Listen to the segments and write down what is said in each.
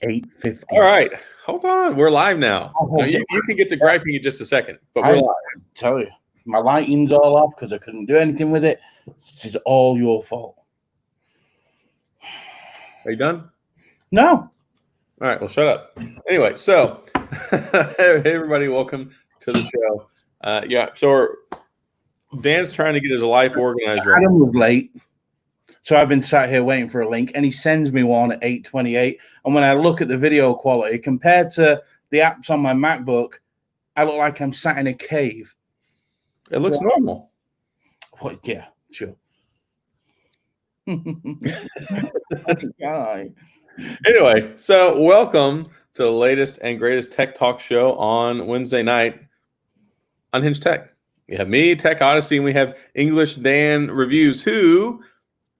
8:50. All right. Hold on. We're live now. Oh, You can get to griping in just a second, but we're live. Tell you, my lighting's all off because I couldn't do anything with it. This is all your fault. Are you done? No. All right. Well, shut up. Anyway, so hey, everybody, welcome to the show. So Dan's trying to get his life organized right now. Adam was late. So I've been sat here waiting for a link, and he sends me one at 8:28. And when I look at the video quality compared to the apps on my MacBook, I look like I'm sat in a cave. It looks normal. Well, yeah, sure. Anyway, so welcome to the latest and greatest tech talk show on Wednesday night, Unhinged Tech. We have me, Tech Odyssey, and we have English Dan Reviews, who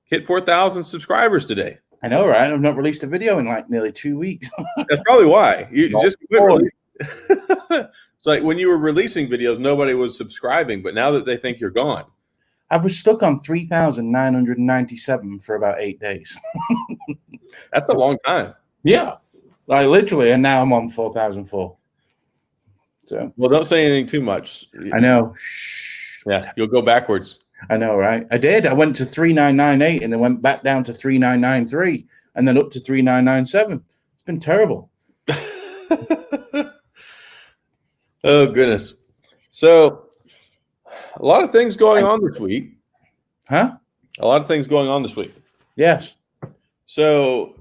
hit 4,000 subscribers today. I know, right? I've not released a video in like nearly 2 weeks. That's probably why. You just it's like when you were releasing videos, nobody was subscribing, but now that they think you're gone. I was stuck on 3,997 for about 8 days. That's a long time. Yeah, like literally, and now I'm on 4,004. So, well, don't say anything too much. I know. Yeah, you'll go backwards. I know, right? I did. I went to 3,998 and then went back down to 3,993 and then up to 3,997. It's been terrible. Oh, goodness. So, a lot of things going on this week. Huh? A lot of things going on this week. Yes. So,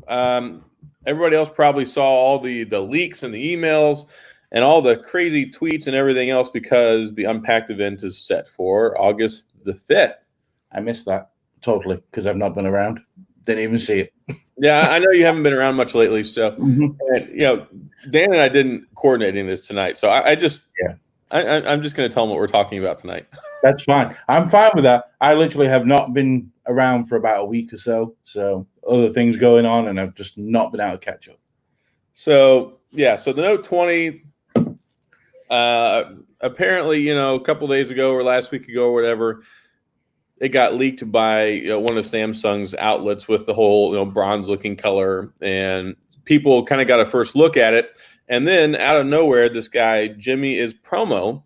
everybody else probably saw all the leaks and the emails and all the crazy tweets and everything else because the Unpacked event is set for August the 5th. I missed that totally because I've not been around. Didn't even see it. Yeah, I know you haven't been around much lately. So, and, Dan and I didn't coordinating this tonight. So I'm just going to tell them what we're talking about tonight. That's fine. I'm fine with that. I literally have not been around for about a week or so. So other things going on, and I've just not been able to catch up. So, so the Note 20, apparently, a couple days ago or last week ago or whatever, it got leaked by one of Samsung's outlets with the whole bronze-looking color, and people kind of got a first look at it. And then out of nowhere, this guy, Jimmy is Promo,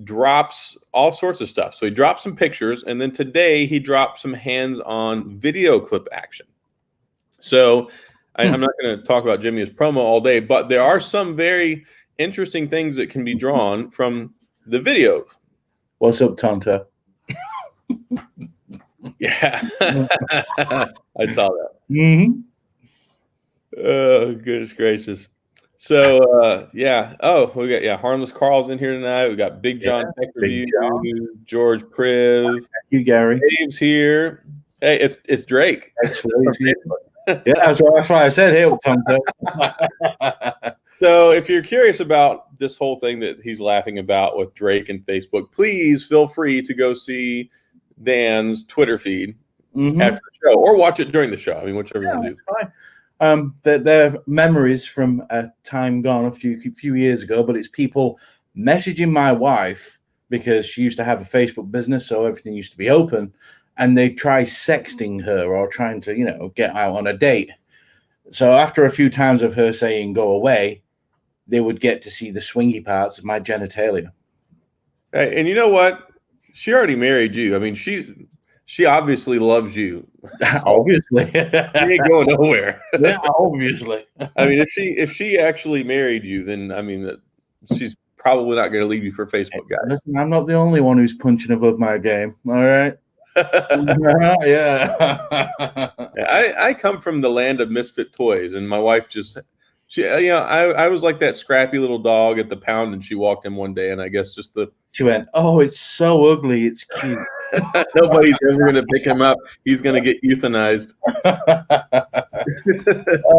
drops all sorts of stuff. So he dropped some pictures, and then today he dropped some hands-on video clip action. So I'm not going to talk about Jimmy as Promo all day, but there are some very interesting things that can be drawn from the video. What's up, Tonto? Yeah, I saw that. Mm-hmm. Oh, goodness gracious. So, Oh, we got Harmless Carl's in here tonight. We got Big John Tech Review, George Priv. Thank you, Gary. Dave's here. Hey, it's Drake. Yeah, that's why I said, "Hey, Tonto." So, if you're curious about this whole thing that he's laughing about with Drake and Facebook, please feel free to go see Dan's Twitter feed after the show, or watch it during the show. I mean, whichever you want to do. Fine. They're memories from a time gone a few years ago, but it's people messaging my wife because she used to have a Facebook business, so everything used to be open, and they try sexting her or trying to, get out on a date. So after a few times of her saying "go away," they would get to see the swingy parts of my genitalia. Hey, and you know what? She already married you. I mean, she obviously loves you. Obviously. She ain't going nowhere. Yeah, obviously. I mean, if she actually married you, then I mean that she's probably not going to leave you for Facebook, guys. Listen, I'm not the only one who's punching above my game. All right. Yeah. I come from the land of misfit toys, and my wife I was like that scrappy little dog at the pound, and she walked in one day, and I guess she went, "Oh, it's so ugly, it's cute." Nobody's ever going to pick him up. He's going to get euthanized.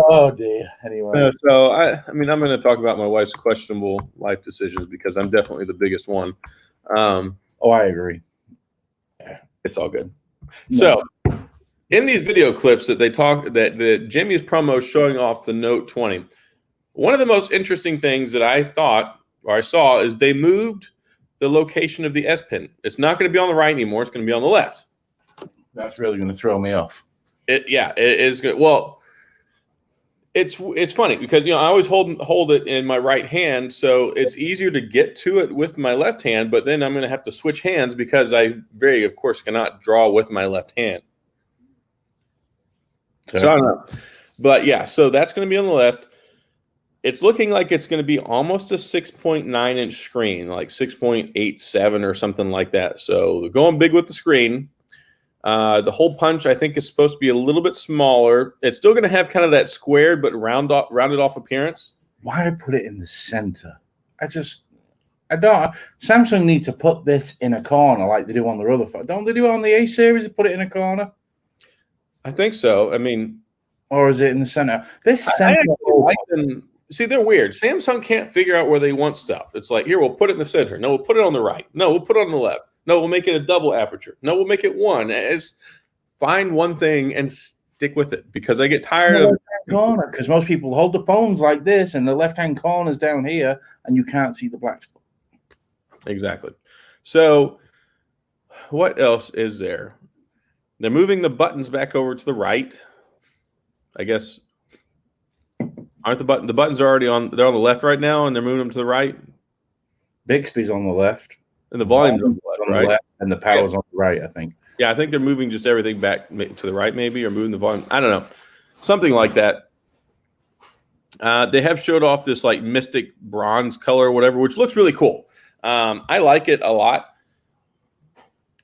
Oh dear. Anyway, so I'm going to talk about my wife's questionable life decisions because I'm definitely the biggest one. I agree. It's all good. No. So, in these video clips that that Jimmy's Promo showing off the Note 20, one of the most interesting things that I saw is they moved the location of the S Pen. It's not going to be on the right anymore. It's going to be on the left. That's really going to throw me off. It is good. Well, It's funny because I always hold it in my right hand, so it's easier to get to it with my left hand. But then I'm going to have to switch hands because I of course, cannot draw with my left hand. So I don't know, but yeah, so that's going to be on the left. It's looking like it's going to be almost a 6.9-inch screen, like 6.87 or something like that. So they're going big with the screen. The hole punch, I think, is supposed to be a little bit smaller. It's still going to have kind of that squared but rounded off appearance. Why put it in the center? I don't. Samsung need to put this in a corner like they do on their other phone. Don't they do it on the A series? Put it in a corner. I think so. I mean, or is it in the center? This center. like them. See, they're weird. Samsung can't figure out where they want stuff. It's like, here, we'll put it in the center. No, we'll put it on the right. No, we'll put it on the left. No, we'll make it a double aperture. No, we'll make it one. Find one thing and stick with it because I get tired of corner. Because most people hold the phones like this, and the left-hand corner is down here, and you can't see the black spot. Exactly. So, what else is there? They're moving the buttons back over to the right. I guess. Aren't the buttons are already on? They're on the left right now, and they're moving them to the right. Bixby's on the left, and the volume's on the left, right? And the power's on the right. I think. Yeah, I think they're moving just everything back to the right, maybe, or moving the volume. I don't know, something like that. They have showed off this like mystic bronze color or whatever, which looks really cool. I like it a lot.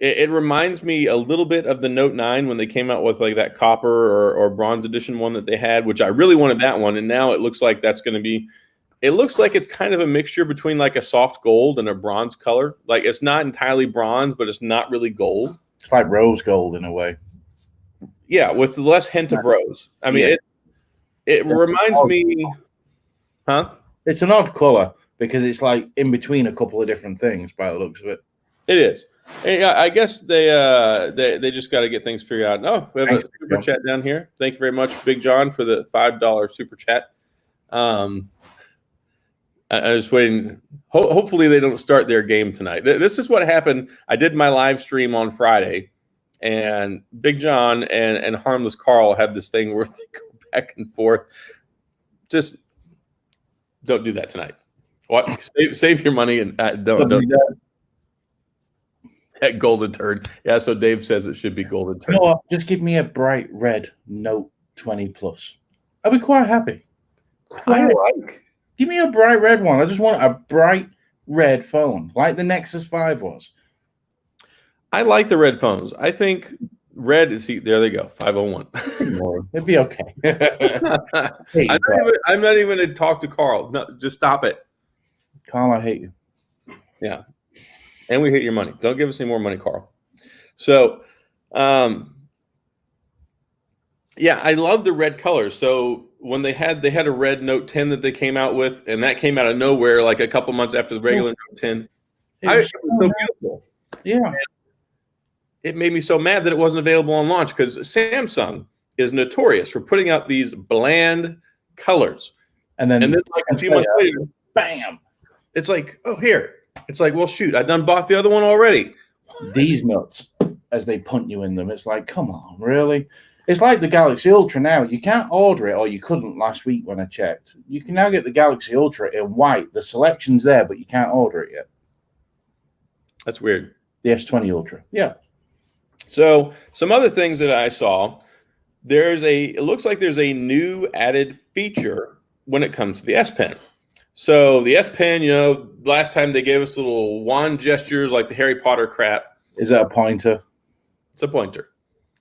It reminds me a little bit of the Note 9 when they came out with like that copper or bronze edition one that they had, which I really wanted that one. And now it looks like that's going to be, it looks like it's kind of a mixture between like a soft gold and a bronze color. Like it's not entirely bronze, but it's not really gold. It's like rose gold in a way. Yeah, with less hint of rose. I mean, it reminds me, huh? It's an odd color because it's like in between a couple of different things by the looks of it. It is. And I guess they just got to get things figured out. No, we have a super chat down here. Thank you very much, Big John, for the $5 super chat. I was waiting. Hopefully, they don't start their game tonight. This is what happened. I did my live stream on Friday, and Big John and Harmless Carl have this thing where they go back and forth. Just don't do that tonight. What? Save your money and don't. At Golden Turd. Yeah, so Dave says it should be Golden Turd. No, just give me a bright red Note 20 Plus. I'll be quite happy. Give me a bright red one. I just want a bright red phone, like the Nexus 5 was. I like the red phones. I think red is, there they go, 501. It'd be okay. I'm not even going to talk to Carl. No, just stop it. Carl, I hate you. Yeah. And we hate your money. Don't give us any more money, Carl. So, yeah, I love the red color. So when they had a red Note 10 that they came out with, and that came out of nowhere, like a couple months after the regular Note 10. It was so beautiful. Yeah. And it made me so mad that it wasn't available on launch because Samsung is notorious for putting out these bland colors. And then like a few months later, bam. It's like, oh, here. It's like, well, shoot, I done bought the other one already. These nuts, as they punt you in them, it's like, come on, really? It's like the Galaxy Ultra now. You can't order it, or you couldn't last week when I checked. You can now get the Galaxy Ultra in white. The selection's there, but you can't order it yet. That's weird. The S20 Ultra, yeah. So some other things that I saw, it looks like there's a new added feature when it comes to the S Pen. So the S Pen, last time they gave us little wand gestures like the Harry Potter crap. Is that a pointer? It's a pointer.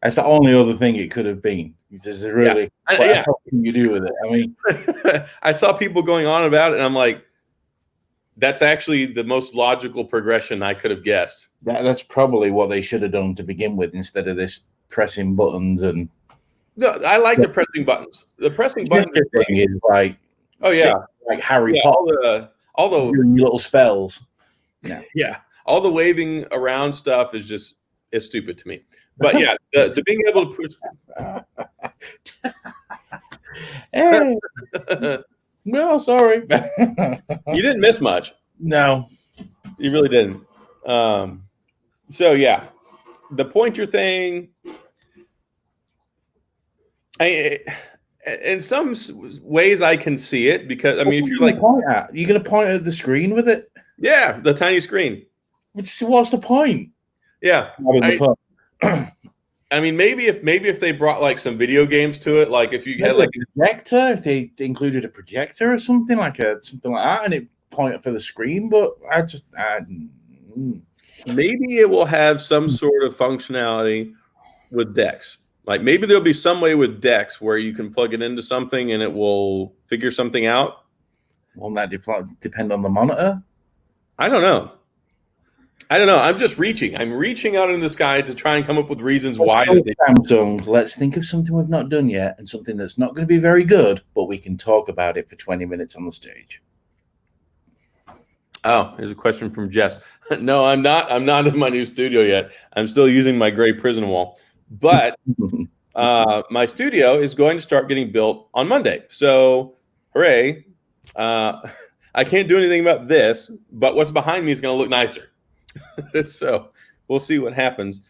That's the only other thing it could have been. This is really what can you do with it? I mean, I saw people going on about it, and I'm like, that's actually the most logical progression I could have guessed. That's probably what they should have done to begin with instead of this pressing buttons. And no, I like the pressing buttons. The pressing buttons thing is like, oh yeah, like Harry Potter. All the little spells. Yeah, all the waving around stuff is stupid to me. But yeah, the being able to push. Hey. Well, sorry. You didn't miss much. No, you really didn't. So yeah, the pointer thing. In some ways, I can see it because I mean, if you're like, you're going to point at the screen with it. Yeah, the tiny screen. What's the point? Yeah, I mean, maybe if they brought like some video games to it, like if you had like a projector, if they included a projector or something like that, and it pointed for the screen. But maybe it will have some sort of functionality with DeX. Like maybe there'll be some way with DeX where you can plug it into something and it will figure something out. Won't that depend on the monitor? I don't know. I'm just reaching. I'm reaching out in the sky to try and come up with reasons why. Samsung, let's think of something we've not done yet and something that's not going to be very good, but we can talk about it for 20 minutes on the stage. Oh, here's a question from Jess. No, I'm not. I'm not in my new studio yet. I'm still using my gray prison wall. But my studio is going to start getting built on Monday. So, hooray. I can't do anything about this, but what's behind me is going to look nicer. So, we'll see what happens.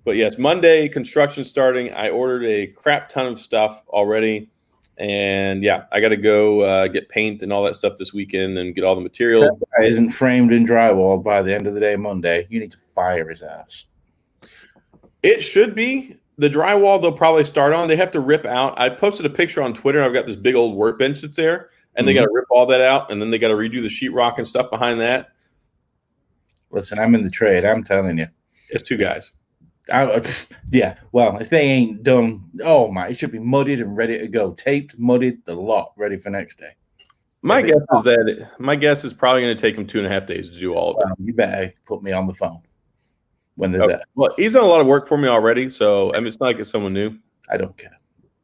But yes, Monday, construction starting. I ordered a crap ton of stuff already. And yeah, I got to go get paint and all that stuff this weekend and get all the materials. That guy isn't framed and drywalled by the end of the day Monday. You need to fire his ass. It should be. The drywall they'll probably start on. They have to rip out. I posted a picture on Twitter. I've got this big old workbench that's there, and they got to rip all that out, and then they got to redo the sheetrock and stuff behind that. Listen, I'm in the trade. I'm telling you. It's two guys. Yeah, well, if they ain't done, oh my, it should be mudded and ready to go. Taped, mudded, the lot, ready for next day. My guess is probably going to take them 2.5 days to do all of it. You better put me on the phone when they're there. Well, he's done a lot of work for me already, so I mean, it's not like it's someone new. I don't care.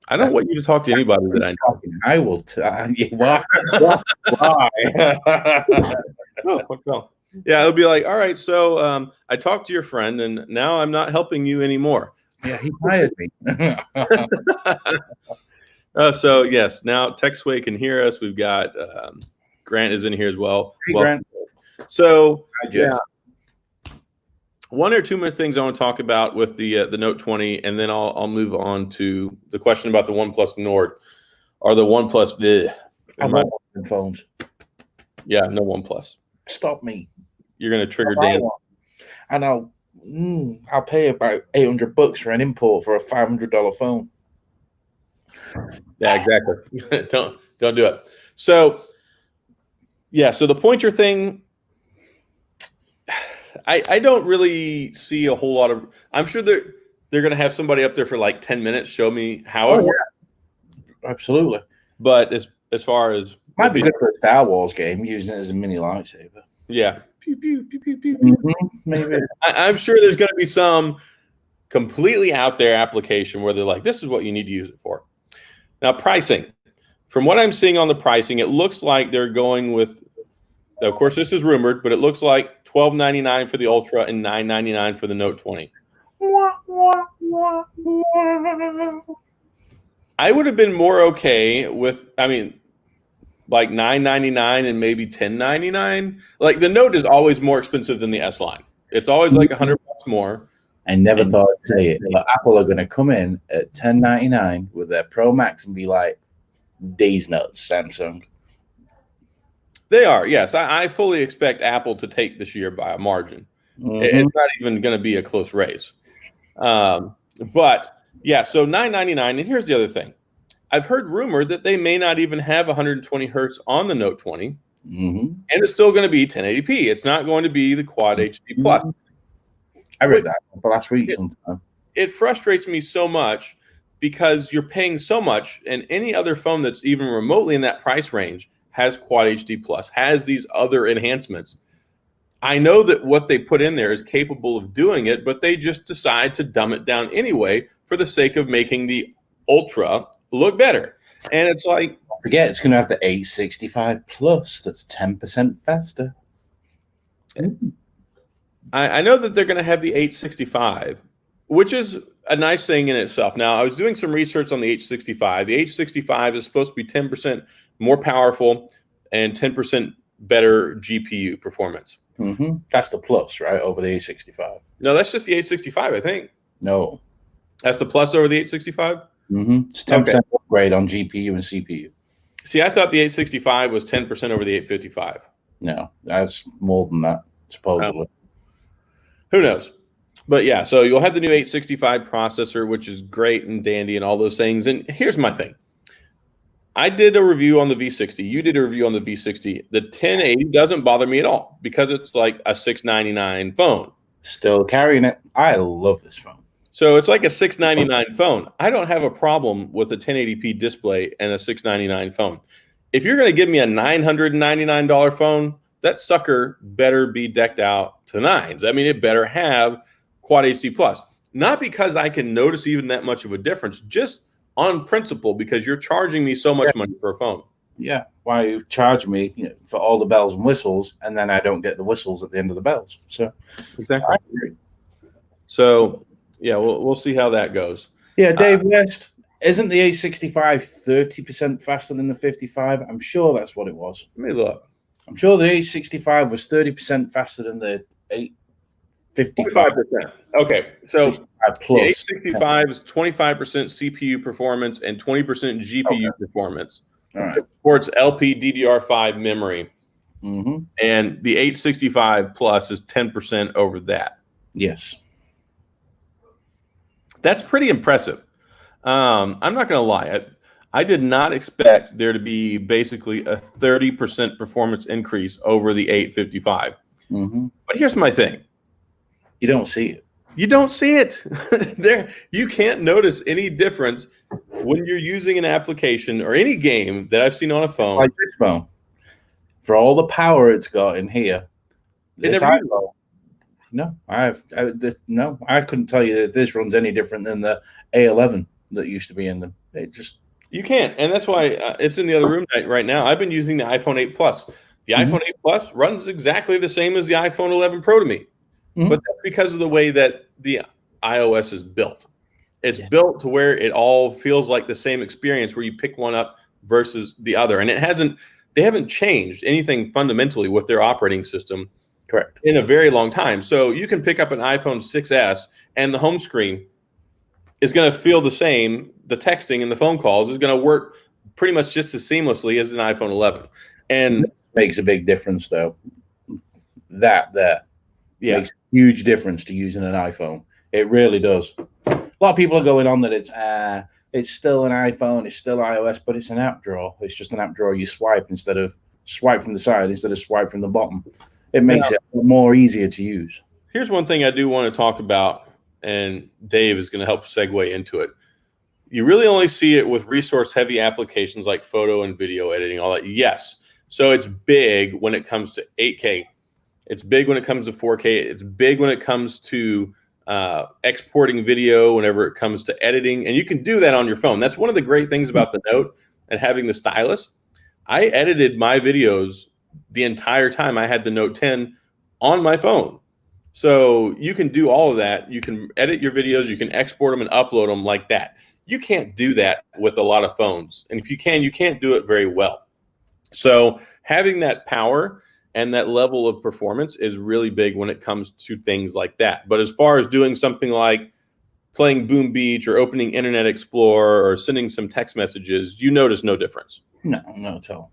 I don't want you to talk to anybody that I know. I will. Why? Well, yeah, it'll be like, all right, so I talked to your friend, and now I'm not helping you anymore. Yeah, he hired me. So, yes, now TechSway can hear us. We've got Grant is in here as well. Hey, Grant. So, one or two more things I want to talk about with the Note 20, and then I'll move on to the question about the OnePlus Nord or the OnePlus. I want phones. Yeah, no OnePlus. Stop me. You're going to trigger Dan. And I'll pay about $800 for an import for a $500 phone. Yeah, exactly. Don't do it. So, yeah. So the pointer thing, I don't really see a whole lot of. I'm sure they're going to have somebody up there for like 10 minutes show me how it works. Absolutely. But as far as might be good for a Star Wars game, using it as a mini lightsaber. Yeah. Pew, pew, pew, pew, pew, pew. Maybe. I'm sure there's going to be some completely out there application where they're like, this is what you need to use it for. Now, pricing. From what I'm seeing on the pricing, it looks like they're going with, of course, this is rumored, but it looks like $12.99 for the Ultra and $9.99 for the Note 20. I would have been more okay with, like $9.99 and maybe $10.99. Like the Note is always more expensive than the S line. It's always like $100 more. I never thought I'd say it, but Apple are going to come in at $10.99 with their Pro Max and be like, "These nuts, Samsung." They are, yes. I fully expect Apple to take this year by a margin. It's not even going to be a close race. But yeah, so $9.99. And here's the other thing. I've heard rumor that they may not even have 120 hertz on the Note 20, and it's still going to be 1080p. It's not going to be the Quad HD Plus. I read that last week sometime. It frustrates me so much because you're paying so much, and any other phone that's even remotely in that price range has Quad HD Plus, has these other enhancements. I know that what they put in there is capable of doing it, but they just decide to dumb it down anyway for the sake of making the Ultra look better. And it's like, don't forget, it's going to have the 865 plus. That's 10% faster. I know that they're going to have the 865, which is a nice thing in itself. Now, I was doing some research on the 865. The 865 is supposed to be 10% more powerful and 10% better GPU performance. That's the plus, right, over the 865. No, that's just the 865, I think. No. That's the plus over the 865? It's 10% upgrade on GPU and CPU. See, I thought the 865 was 10% over the 855. No, that's more than that, supposedly. Who knows? But yeah, so you'll have the new 865 processor, which is great and dandy and all those things. And here's my thing. I did a review on the V60. You did a review on the V60. The 1080 doesn't bother me at all because it's like a $699 phone. Still carrying it. I love this phone. So it's like a $699 phone. I don't have a problem with a 1080p display and a $699 phone. If you're going to give me a $999 phone, that sucker better be decked out to nines. I mean, it better have Quad HD Plus. Not because I can notice even that much of a difference, just on principle, because you're charging me so much money for a phone. Yeah, why you charge me for all the bells and whistles, and then I don't get the whistles at the end of the bells? So exactly. I agree. So yeah, we'll see how that goes. Yeah, Dave West, isn't the 865 30% faster than the 55? I'm sure that's what it was. Let me look. I'm sure the 865 was 30% faster than the 855. 25%. Okay, so the 865 is 25% CPU performance and 20% GPU performance. All right. Supports LPDDR5 memory. And the 865 Plus is 10% over that. Yes. That's pretty impressive. I'm not going to lie. I did not expect there to be basically a 30% performance increase over the 855. But here's my thing. You don't see it. You don't see it. You can't notice any difference when you're using an application or any game that I've seen on a phone. Like this phone. For all the power it's got in here. This iPhone. No, I couldn't tell you that this runs any different than the A11 that used to be in them. It just you can't, and that's why it's in the other room right now. I've been using the iPhone 8 Plus. The iPhone 8 Plus runs exactly the same as the iPhone 11 Pro to me, but that's because of the way that the iOS is built. It's built to where it all feels like the same experience, where you pick one up versus the other, and they haven't changed anything fundamentally with their operating system. Correct. In a very long time. So you can pick up an iPhone 6S and the home screen is going to feel the same. The texting and the phone calls is going to work pretty much just as seamlessly as an iPhone 11. And it makes a big difference, though. That makes a huge difference to using an iPhone. It really does. A lot of people are going on that it's still an iPhone, it's still iOS, but it's an app drawer. It's just an app drawer you swipe instead of swipe from the side instead of swipe from the bottom. It makes it more easier to use. Here's one thing I do want to talk about, and Dave is going to help segue into it. You really only see it with resource-heavy applications like photo and video editing, all that. Yes. So it's big when it comes to 8K. It's big when it comes to 4K. It's big when it comes to exporting video, whenever it comes to editing. And you can do that on your phone. That's one of the great things about the Note and having the stylus. I edited my videos the entire time I had the Note 10 on my phone. So you can do all of that. You can edit your videos. You can export them and upload them like that. You can't do that with a lot of phones. And if you can, you can't do it very well. So having that power and that level of performance is really big when it comes to things like that. But as far as doing something like playing Boom Beach or opening Internet Explorer or sending some text messages, you notice no difference. No, not at all.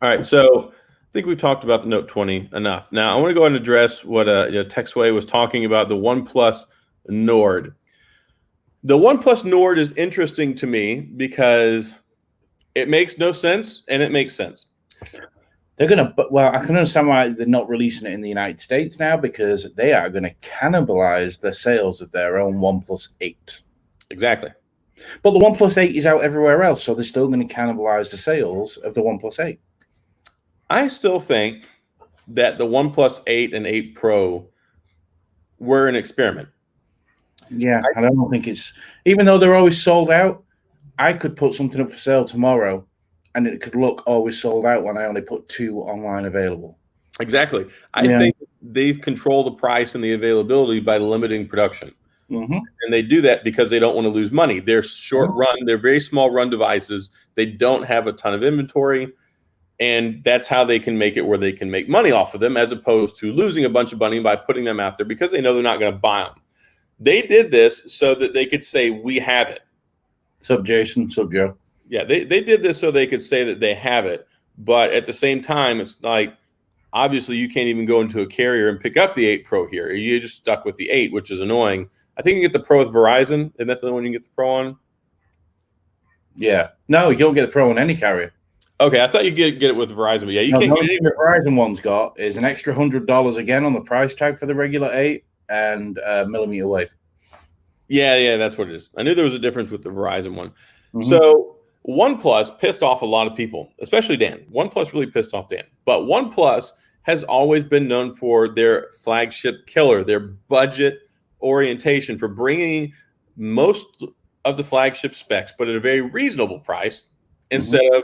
All right, so I think we've talked about the Note 20 enough. Now, I want to go ahead and address what TechSway was talking about, the OnePlus Nord. The OnePlus Nord is interesting to me because it makes no sense and it makes sense. I can understand why they're not releasing it in the United States now, because they are going to cannibalize the sales of their own OnePlus 8. Exactly. But the OnePlus 8 is out everywhere else, so they're still going to cannibalize the sales of the OnePlus 8. I still think that the OnePlus 8 and 8 Pro were an experiment. Yeah, I don't think it's... Even though they're always sold out, I could put something up for sale tomorrow, and it could look always sold out when I only put 2 online available. Exactly. I think they've controlled the price and the availability by limiting production. And they do that because they don't want to lose money. They're short run. They're very small run devices. They don't have a ton of inventory. And that's how they can make it where they can make money off of them, as opposed to losing a bunch of money by putting them out there because they know they're not going to buy them. They did this so that they could say, we have it. Sub Jason, sub Joe. Yeah, they did this so they could say that they have it. But at the same time, it's like, obviously you can't even go into a carrier and pick up the 8 Pro here. You're just stuck with the 8, which is annoying. I think you get the Pro with Verizon. Isn't that the one you get the Pro on? Yeah. No, you don't get the Pro on any carrier. Okay, I thought you get it with Verizon, but yeah, you can't get it. The Verizon one's got is an extra $100 again on the price tag for the regular 8 and millimeter wave. Yeah, that's what it is. I knew there was a difference with the Verizon one. Mm-hmm. So OnePlus pissed off a lot of people, especially Dan. OnePlus really pissed off Dan. But OnePlus has always been known for their flagship killer, their budget orientation, for bringing most of the flagship specs, but at a very reasonable price instead of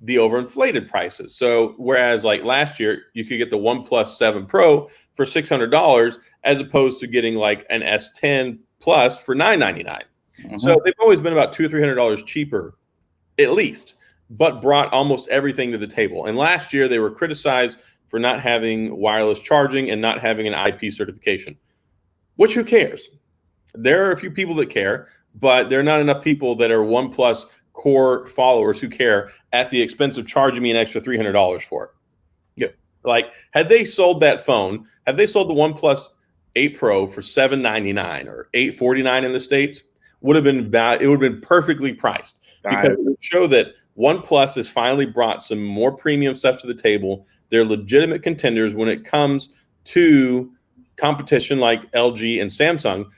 the overinflated prices. So whereas like last year, you could get the OnePlus 7 Pro for $600 as opposed to getting like an S10 Plus for $999. So they've always been about $200 or $300 cheaper, at least, but brought almost everything to the table. And last year, they were criticized for not having wireless charging and not having an IP certification, which who cares? There are a few people that care, but there are not enough people that are OnePlus core followers who care at the expense of charging me an extra $300 for it. Yep. Like, had they sold that phone, had they sold the OnePlus 8 Pro for $799 or $849 in the States, it would have been perfectly priced, because it would show that OnePlus has finally brought some more premium stuff to the table. They're legitimate contenders when it comes to competition like LG and Samsung,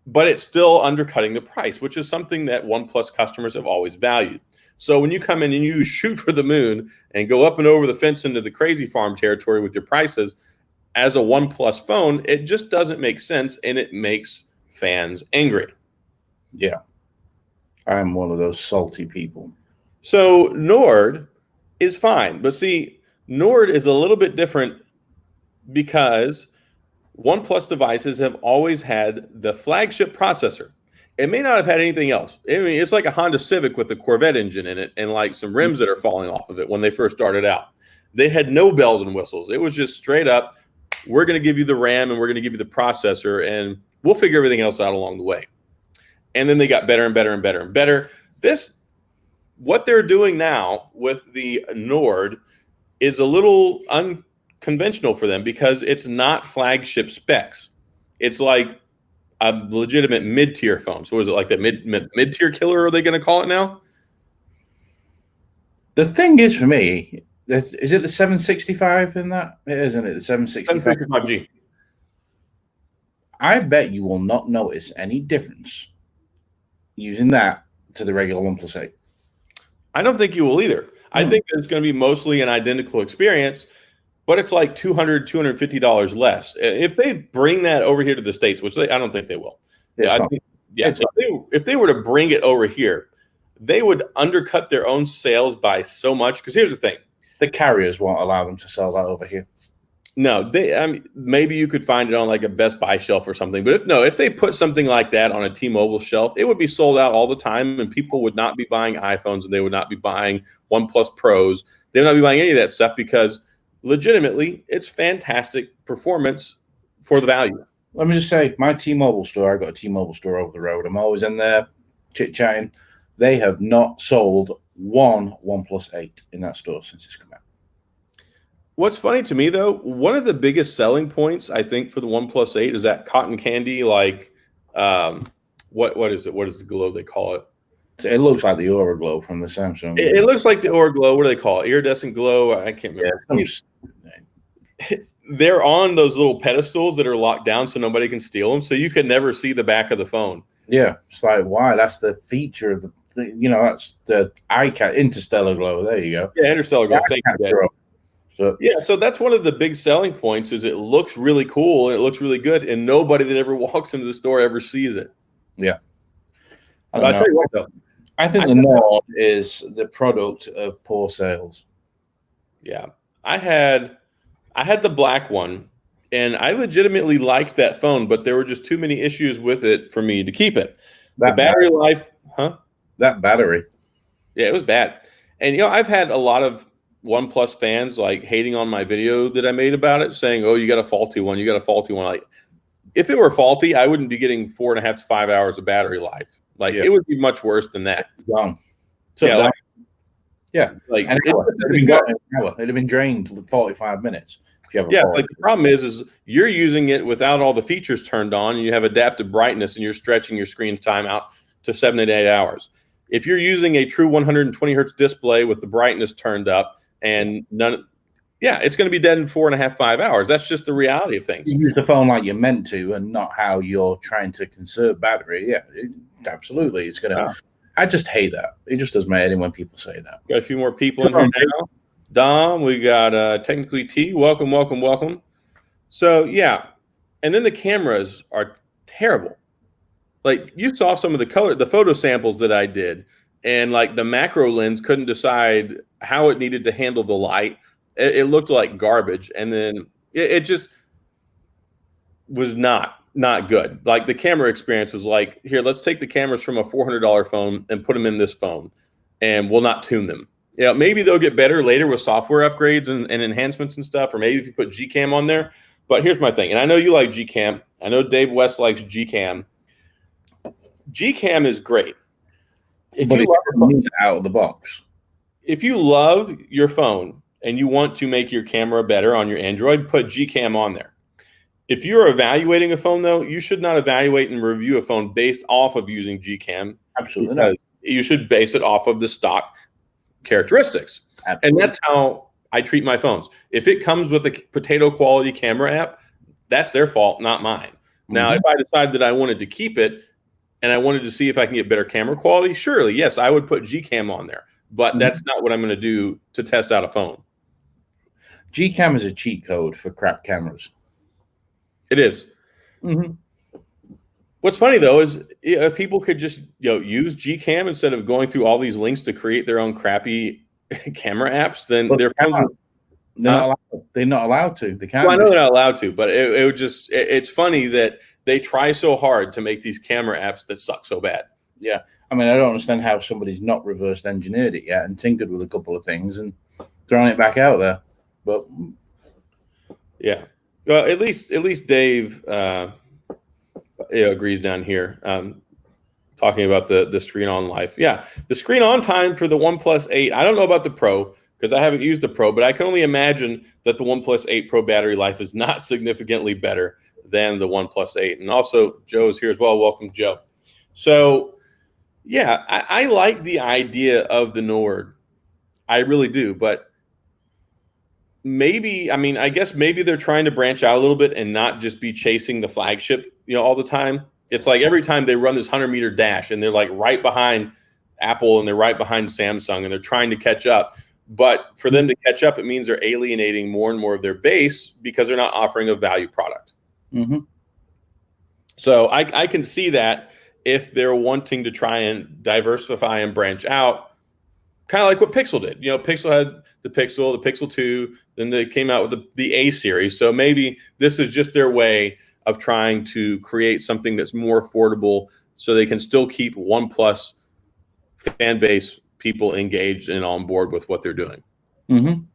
but it's still undercutting the price, which is something that OnePlus customers have always valued. So when you come in and you shoot for the moon and go up and over the fence into the crazy farm territory with your prices as a OnePlus phone, it just doesn't make sense, and it makes fans angry. Yeah. I'm one of those salty people. So Nord is fine. But see, Nord is a little bit different because OnePlus devices have always had the flagship processor. It may not have had anything else. I mean, it's like a Honda Civic with the Corvette engine in it and like some rims that are falling off of it when they first started out. They had no bells and whistles. It was just straight up, we're going to give you the RAM and we're going to give you the processor, and we'll figure everything else out along the way. And then they got better and better and better and better. What they're doing now with the Nord is a little unconventional for them because it's not flagship specs. It's like a legitimate mid-tier phone. So is it like that mid-tier killer, are they going to call it now? The thing is, for me, is it the 765 in that? It is, isn't it? The 765. 765G. I bet you will not notice any difference using that to the regular OnePlus 8. I don't think you will either. I think that it's going to be mostly an identical experience, but it's like $200, $250 less. If they bring that over here to the States, which I don't think they will. If they were to bring it over here, they would undercut their own sales by so much. Because here's the thing. The carriers won't allow them to sell that over here. No, maybe you could find it on like a Best Buy shelf or something. But if they put something like that on a T-Mobile shelf, it would be sold out all the time, and people would not be buying iPhones, and they would not be buying OnePlus Pros. They would not be buying any of that stuff because legitimately it's fantastic performance for the value. Let me just say, my T-Mobile store, I got a T-Mobile store over the road. I'm always in there chit-chatting. They have not sold one OnePlus 8 in that store since it's come out. What's funny to me, though, one of the biggest selling points, I think, for the OnePlus 8 is that cotton candy, like, what is it? What is the glow they call it? It looks like the Aura Glow from the Samsung. It looks like the Aura Glow. What do they call it? Iridescent glow? I can't remember. Yeah, they're on those little pedestals that are locked down so nobody can steal them, so you could never see the back of the phone. Yeah, it's like, why? That's the feature of that's the iCat Interstellar Glow. There you go. Yeah, Interstellar Glow. Thank you, So, so that's one of the big selling points is it looks really cool and it looks really good, and nobody that ever walks into the store ever sees it. Yeah. I'll tell you what, though. I think the Nord is the product of poor sales. Yeah. I had the black one, and I legitimately liked that phone, but there were just too many issues with it for me to keep it. The battery life, That battery. Yeah, it was bad. And, I've had a lot of OnePlus fans like hating on my video that I made about it, saying, "Oh, you got a faulty one. You got a faulty one." Like, if it were faulty, I wouldn't be getting 4.5 to 5 hours of battery life. Like it would be much worse than that. Gone. Yeah, like an hour. It'd have been drained 45 minutes. If you have a like the problem is you're using it without all the features turned on, and you have adaptive brightness, and you're stretching your screen time out to 7 to 8 hours. If you're using a true 120 hertz display with the brightness turned up and it's going to be dead in 4.5, 5 hours. That's just the reality of things. You use the phone like you're meant to, and not how you're trying to conserve battery. Yeah, absolutely. It's going to. I just hate that. It just does my head in when people say that. Got a few more people in here now. Dom, we got Technically T. Welcome, welcome, welcome. So yeah, and then the cameras are terrible. Like you saw some of the photo samples that I did, and like the macro lens couldn't decide how it needed to handle the light. It looked like garbage, and then it just was not good. Like the camera experience was like, here, let's take the cameras from a $400 phone and put them in this phone, and we'll not tune them. Yeah, maybe they'll get better later with software upgrades and enhancements and stuff, or maybe if you put Gcam on there. But here's my thing, and I know you like Gcam. I know Dave West likes Gcam. Gcam is great. If you love it out of the box, if you love your phone and you want to make your camera better on your Android, put Gcam on there. If you're evaluating a phone, though, you should not evaluate and review a phone based off of using Gcam. Absolutely not. You should base it off of the stock characteristics. Absolutely. And that's how I treat my phones. If it comes with a potato quality camera app, that's their fault, not mine. Now, if I decide that I wanted to keep it and I wanted to see if I can get better camera quality, surely, yes, I would put Gcam on there. But that's not what I'm going to do to test out a phone. Gcam is a cheat code for crap cameras. It is. What's funny though is if people could just use Gcam instead of going through all these links to create their own crappy camera apps, then their phones they're not allowed to. They can't. Well, I know they're not allowed to, but it would just it's funny that they try so hard to make these camera apps that suck so bad. Yeah. I mean, I don't understand how somebody's not reverse engineered it yet and tinkered with a couple of things and thrown it back out there. But yeah, well, at least Dave agrees down here, talking about the screen on life. Yeah, the screen on time for the OnePlus 8. I don't know about the Pro because I haven't used the Pro, but I can only imagine that the OnePlus 8 Pro battery life is not significantly better than the OnePlus 8. And also, Joe's here as well. Welcome, Joe. So. Yeah, I like the idea of the Nord. I really do. But maybe, I guess maybe they're trying to branch out a little bit and not just be chasing the flagship, all the time. It's like every time they run this 100-meter dash and they're like right behind Apple and they're right behind Samsung and they're trying to catch up. But for them to catch up, it means they're alienating more and more of their base because they're not offering a value product. So I can see that. If they're wanting to try and diversify and branch out, kind of like what Pixel did. Pixel had the Pixel 2, then they came out with the A series. So maybe this is just their way of trying to create something that's more affordable so they can still keep OnePlus fan base people engaged and on board with what they're doing. And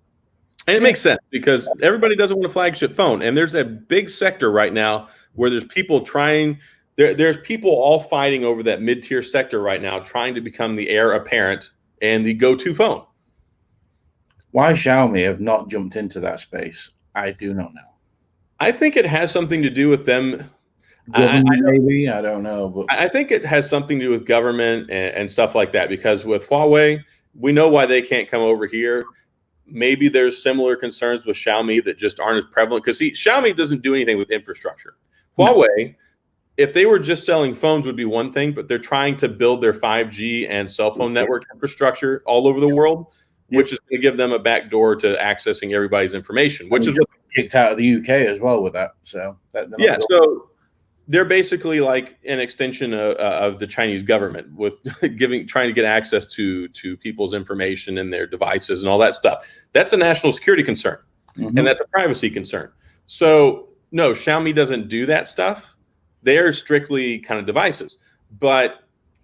it makes sense because everybody doesn't want a flagship phone. And there's a big sector right now where there's people trying – There's people all fighting over that mid-tier sector right now, trying to become the heir apparent and the go-to phone. Why Xiaomi have not jumped into that space, I do not know. I think it has something to do with them. Maybe, I don't know. But I think it has something to do with government and stuff like that, because with Huawei, we know why they can't come over here. Maybe there's similar concerns with Xiaomi that just aren't as prevalent. Because Xiaomi doesn't do anything with infrastructure. Huawei, if they were just selling phones, would be one thing, but they're trying to build their 5G and cell phone network infrastructure all over the world, which is going to give them a backdoor to accessing everybody's information, which is what kicked out of the UK as well with that. So so they're basically like an extension of the Chinese government with trying to get access to people's information and their devices and all that stuff. That's a national security concern, and that's a privacy concern. So no, Xiaomi doesn't do that stuff. They're strictly kind of devices. But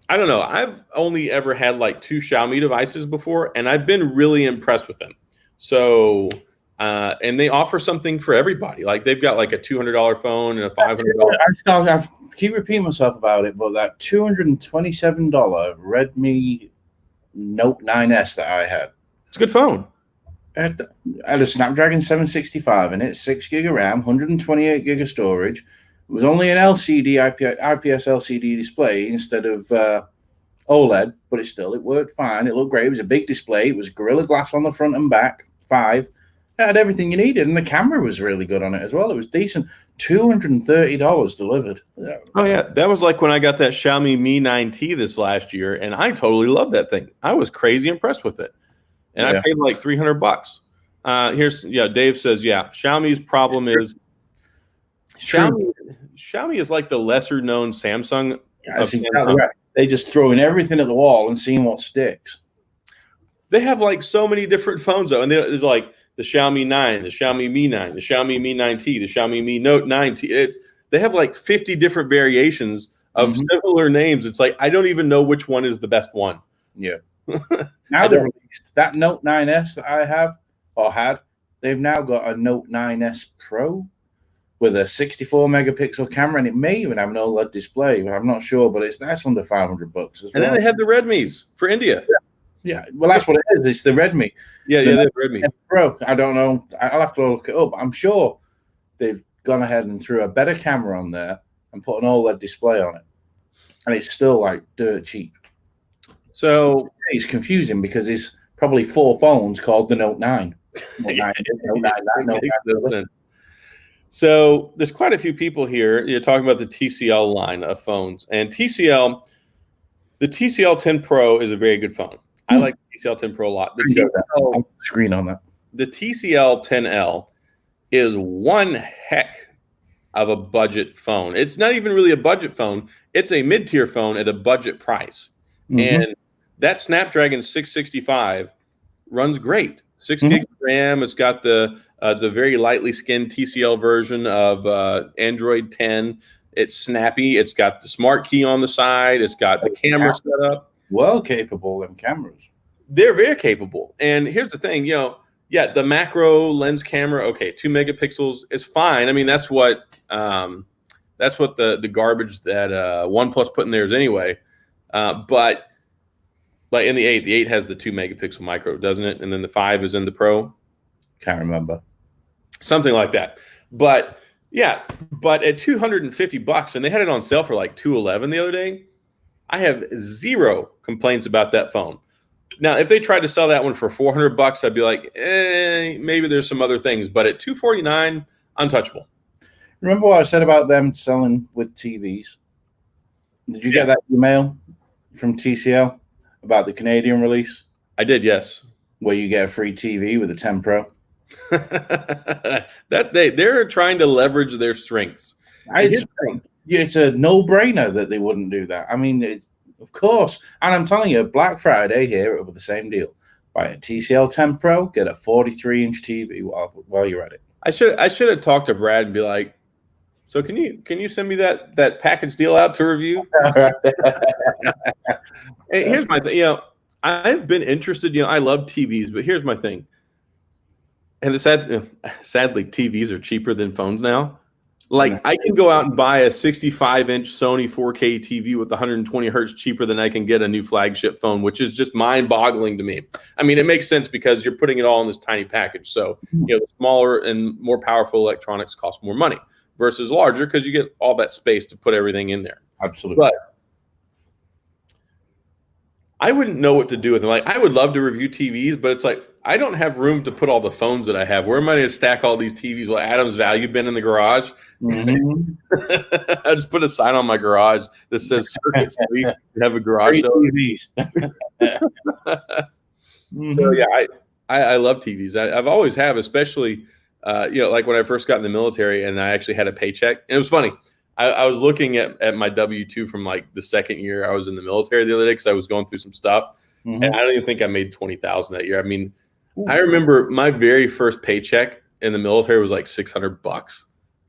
I don't know. I've only ever had like 2 Xiaomi devices before, and I've been really impressed with them. So and they offer something for everybody. Like they've got like a $200 phone and a $500. I keep repeating myself about it, but that $227 Redmi Note 9S that I had, It's a good phone. had a Snapdragon 765 in it, 6 gig of RAM, 128 gig of storage. It was only an LCD IPS LCD display instead of OLED, but it worked fine. It looked great. It was a big display. It was Gorilla Glass on the front and back. 5. It had everything you needed, and the camera was really good on it as well. It was decent. $230 delivered. Oh yeah, that was like when I got that Xiaomi Mi 9T this last year, and I totally loved that thing. I was crazy impressed with it, and I paid like $300. Dave says, Xiaomi's problem is Xiaomi is like the lesser known Samsung. That's exactly right. They just throwing everything at the wall and seeing what sticks. They have like so many different phones though, and there's like the Xiaomi 9, the Xiaomi Mi 9, the Xiaomi Mi 9T, the Xiaomi Mi Note 9T. They have like 50 different variations of similar names. It's like I don't even know which one is the best one. Yeah. Now they've released that Note 9S that I have or had. They've now got a Note 9S Pro with a 64 megapixel camera, and it may even have an OLED display. I'm not sure, but that's under $500 as well. And then they had the Redmis for India. Yeah, well, that's what it is. It's the Redmi. Yeah, they have Redmi Pro. I don't know. I'll have to look it up. I'm sure they've gone ahead and threw a better camera on there and put an OLED display on it, and it's still like dirt cheap. So it's confusing because there's probably 4 phones called the Note 9. So there's quite a few people here. You're talking about the TCL line of phones, and the TCL 10 Pro is a very good phone. I like the TCL 10 Pro a lot. I'm screen on that. The TCL 10L is one heck of a budget phone. It's not even really a budget phone. It's a mid-tier phone at a budget price. And that Snapdragon 665 runs great. 6 gigs of RAM. It's got the very lightly skinned TCL version of Android 10. It's snappy. It's got the smart key on the side. It's got the camera set up. Well capable, them cameras. They're very capable. And here's the thing, the macro lens camera, 2 megapixels is fine. I mean, that's what the garbage that OnePlus put in theirs anyway. But like in the 8 has the 2 megapixel micro, doesn't it? And then the 5 is in the Pro. Can't remember. Something like that. But at $250, and they had it on sale for like $211 the other day. I have zero complaints about that phone. Now, if they tried to sell that one for $400, I'd be like, maybe there's some other things. But at $249, untouchable. Remember what I said about them selling with TVs? Did you get that email from TCL about the Canadian release? I did, yes. Where you get a free TV with a 10 Pro. They're trying to leverage their strengths. It's a no-brainer that they wouldn't do that. I mean, of course. And I'm telling you, Black Friday here it will be the same deal. Buy a TCL 10 Pro, get a 43-inch TV while you're at it. I should have talked to Brad and be like, so can you send me that package deal out to review? Hey, here's my thing. I've been interested. I love TVs, but here's my thing. And sadly, TVs are cheaper than phones now. Like I can go out and buy a 65-inch Sony 4K TV with 120 hertz cheaper than I can get a new flagship phone, which is just mind-boggling to me. I mean, it makes sense because you're putting it all in this tiny package. So, the smaller and more powerful electronics cost more money versus larger because you get all that space to put everything in there. Absolutely. But I wouldn't know what to do with them. Like, I would love to review TVs, but it's like I don't have room to put all the phones that I have. Where am I going to stack all these TVs? Will Adam's Value bin in the garage? I just put a sign on my garage that says "Circuit Suite." Have a garage TVs. So yeah, I love TVs. I've always have, especially like when I first got in the military and I actually had a paycheck. And it was funny. I was looking at my W-2 from like the second year I was in the military the other day because I was going through some stuff. And I don't even think I made $20,000 that year. I mean, I remember my very first paycheck in the military was like $600.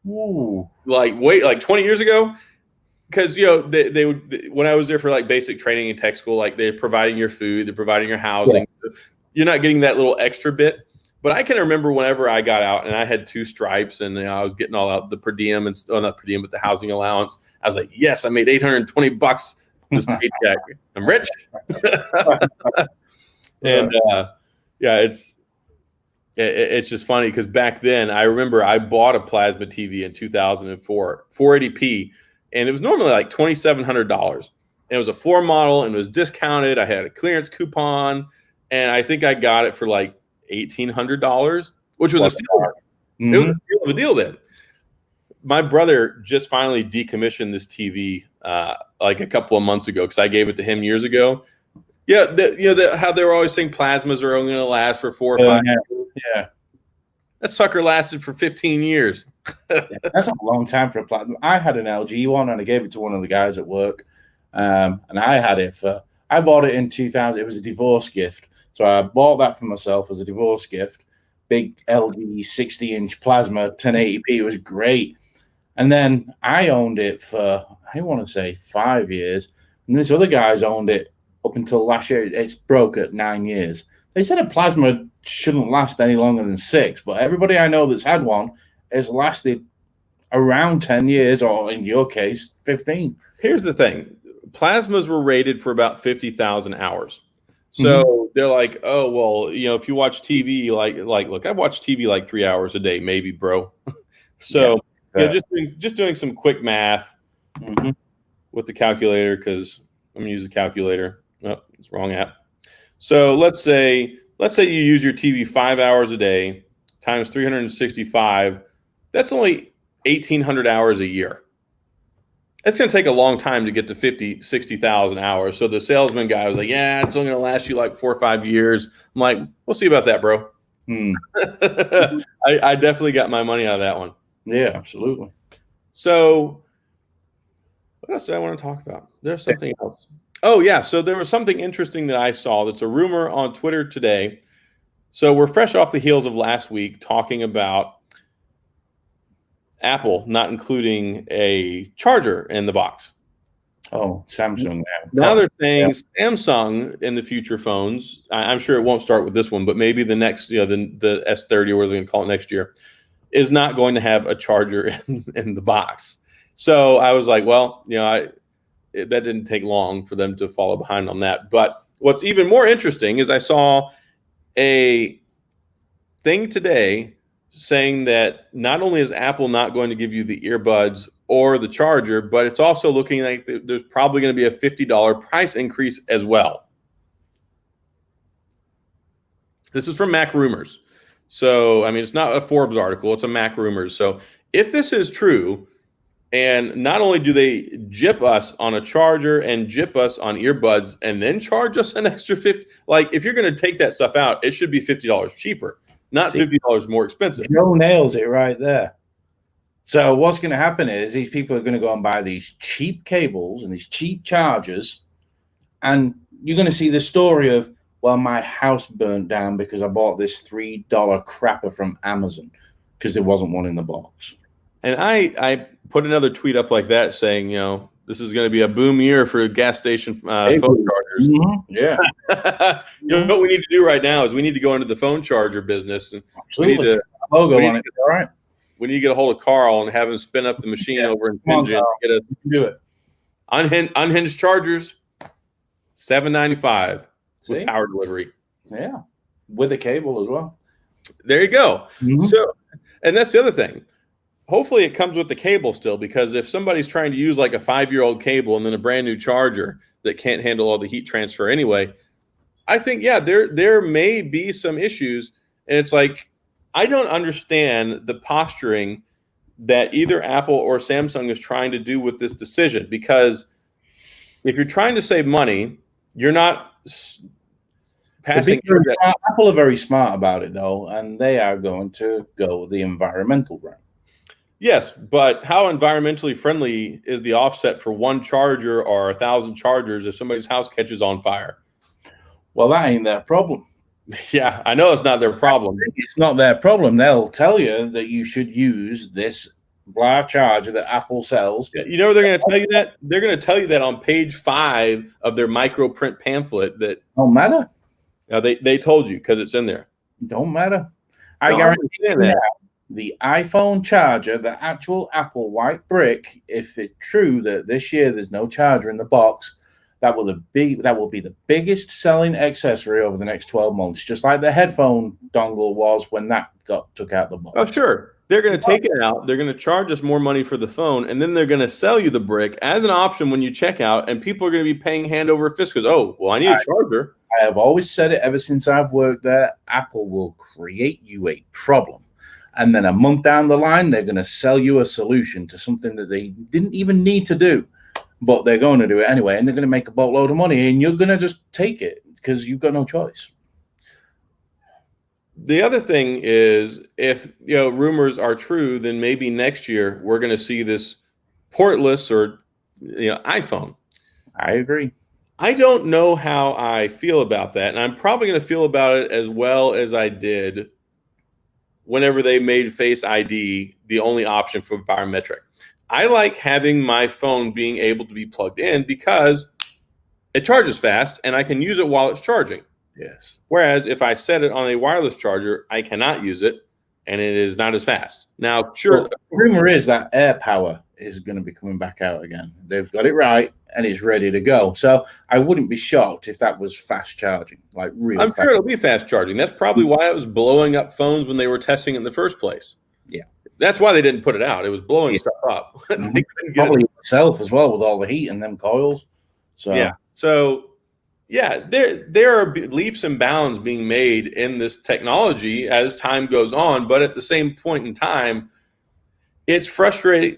Ooh. Like 20 years ago, because they would when I was there for like basic training in tech school, like they're providing your food, they're providing your housing. Yeah. You're not getting that little extra bit. But I can remember whenever I got out and I had 2 stripes and I was getting all out the per diem and not per diem, but the housing allowance. I was like, yes, I made $820 this paycheck. I'm rich. And yeah, it's just funny because back then I remember I bought a plasma TV in 2004, 480p, and it was normally like $2,700. And it was a floor model and it was discounted. I had a clearance coupon, and I think I got it for like $1,800, which was a steal. Mm-hmm. It was a steal of a deal then. My brother just finally decommissioned this TV like a couple of months ago because I gave it to him years ago. Yeah, how they were always saying plasmas are only going to last for 4 or 5 years. Yeah. That sucker lasted for 15 years. That's a long time for a plasma. I had an LG one and I gave it to one of the guys at work. And I had it I bought it in 2000. It was a divorce gift. So I bought that for myself as a divorce gift. Big LG 60-inch plasma 1080p. It was great. And then I owned it for, I want to say 5 years. And this other guy's owned it up until last year. It's broke at 9 years. They said a plasma shouldn't last any longer than 6, but everybody I know that's had one has lasted around 10 years, or in your case, 15. Here's the thing. Plasmas were rated for about 50,000 hours. So they're like, oh, well, if you watch TV, like, look, I watch TV like 3 hours a day, maybe, bro. So just doing some quick math with the calculator, because I'm going to use a calculator. Oh, it's the wrong app. So let's say you use your TV 5 hours a day times 365. That's only 1,800 hours a year. It's going to take a long time to get to 50, 60,000 hours. So the salesman guy was like, yeah, it's only going to last you like 4 or 5 years. I'm like, we'll see about that, bro. I definitely got my money out of that one. Yeah, absolutely. So what else did I want to talk about? There's something else. Oh, yeah. So there was something interesting that I saw that's a rumor on Twitter today. So we're fresh off the heels of last week talking about Apple not including a charger in the box. Oh, Samsung. Now they're saying Samsung in the future phones, I'm sure it won't start with this one, but maybe the next, the S30 or whatever they're going to call it next year, is not going to have a charger in the box. So I was like, well, that didn't take long for them to follow behind on that. But what's even more interesting is I saw a thing today saying that not only is Apple not going to give you the earbuds or the charger, but it's also looking like there's probably going to be a $50 price increase as well. This is from Mac Rumors. So, I mean, it's not a Forbes article, it's a Mac Rumors. So if this is true, and not only do they jip us on a charger and jip us on earbuds and then charge us an extra $50, like if you're going to take that stuff out, it should be $50 cheaper, not $50 more expensive. Joe nails it right there. So what's going to happen is these people are going to go and buy these cheap cables and these cheap chargers, and you're going to see the story of, well, my house burnt down because I bought this $3 crapper from Amazon because there wasn't one in the box. And I put another tweet up like that saying, this is going to be a boom year for gas station phone chargers. Yeah. What we need to do right now is we need to go into the phone charger business. And absolutely. We need to logo on it. All right. We need to get a hold of Carl and have him spin up the machine over in Finjen. Do it. Unhinged chargers, $7.95 with power delivery. Yeah, with a cable as well. There you go. So, and that's the other thing. Hopefully it comes with the cable still, because if somebody's trying to use like a 5-year-old cable and then a brand new charger that can't handle all the heat transfer anyway, I think, there may be some issues. And it's like, I don't understand the posturing that either Apple or Samsung is trying to do with this decision, because if you're trying to save money, you're not passing. Apple are very smart about it, though, and they are going to go the environmental route. Yes, but how environmentally friendly is the offset for one charger or 1,000 chargers if somebody's house catches on fire? Well, that ain't their problem. Yeah, I know it's not their problem. It's not their problem. They'll tell you that you should use this blah charger that Apple sells. You know, they're going to tell you that. They're going to tell you that on page 5 of their microprint pamphlet. That don't matter. They told you because it's in there. Don't matter. I No, I guarantee understand you that. now, the iPhone charger, the actual Apple white brick, if it's true that this year there's no charger in the box, that will be the biggest selling accessory over the next 12 months, just like the headphone dongle was when that got took out the box. Oh, sure. They're going to take it out. They're going to charge us more money for the phone, and then they're going to sell you the brick as an option when you check out, and people are going to be paying hand over fist because, oh, well, I need a charger. I have always said it ever since I've worked there. Apple will create you a problem. And then a month down the line, they're going to sell you a solution to something that they didn't even need to do, but they're going to do it anyway. And they're going to make a boatload of money, and you're going to just take it because you've got no choice. The other thing is, if rumors are true, then maybe next year we're going to see this portless or iPhone. I agree. I don't know how I feel about that, and I'm probably going to feel about it as well as I did whenever they made Face ID the only option for biometric. I like having my phone being able to be plugged in because it charges fast and I can use it while it's charging. Yes. Whereas if I set it on a wireless charger, I cannot use it and it is not as fast. Now, sure. Well, the rumor is that Air Power is going to be coming back out again. They've got it right and it's ready to go. So I wouldn't be shocked if that was fast charging, like real I'm fast. sure it'll be fast charging. That's probably why it was blowing up phones when they were testing it in the first place. Yeah. That's why they didn't put it out. It was blowing stuff up. They couldn't get Probably itself as well with all the heat and them coils. So yeah. So yeah, there are leaps and bounds being made in this technology as time goes on, but at the same point in time, it's frustrating.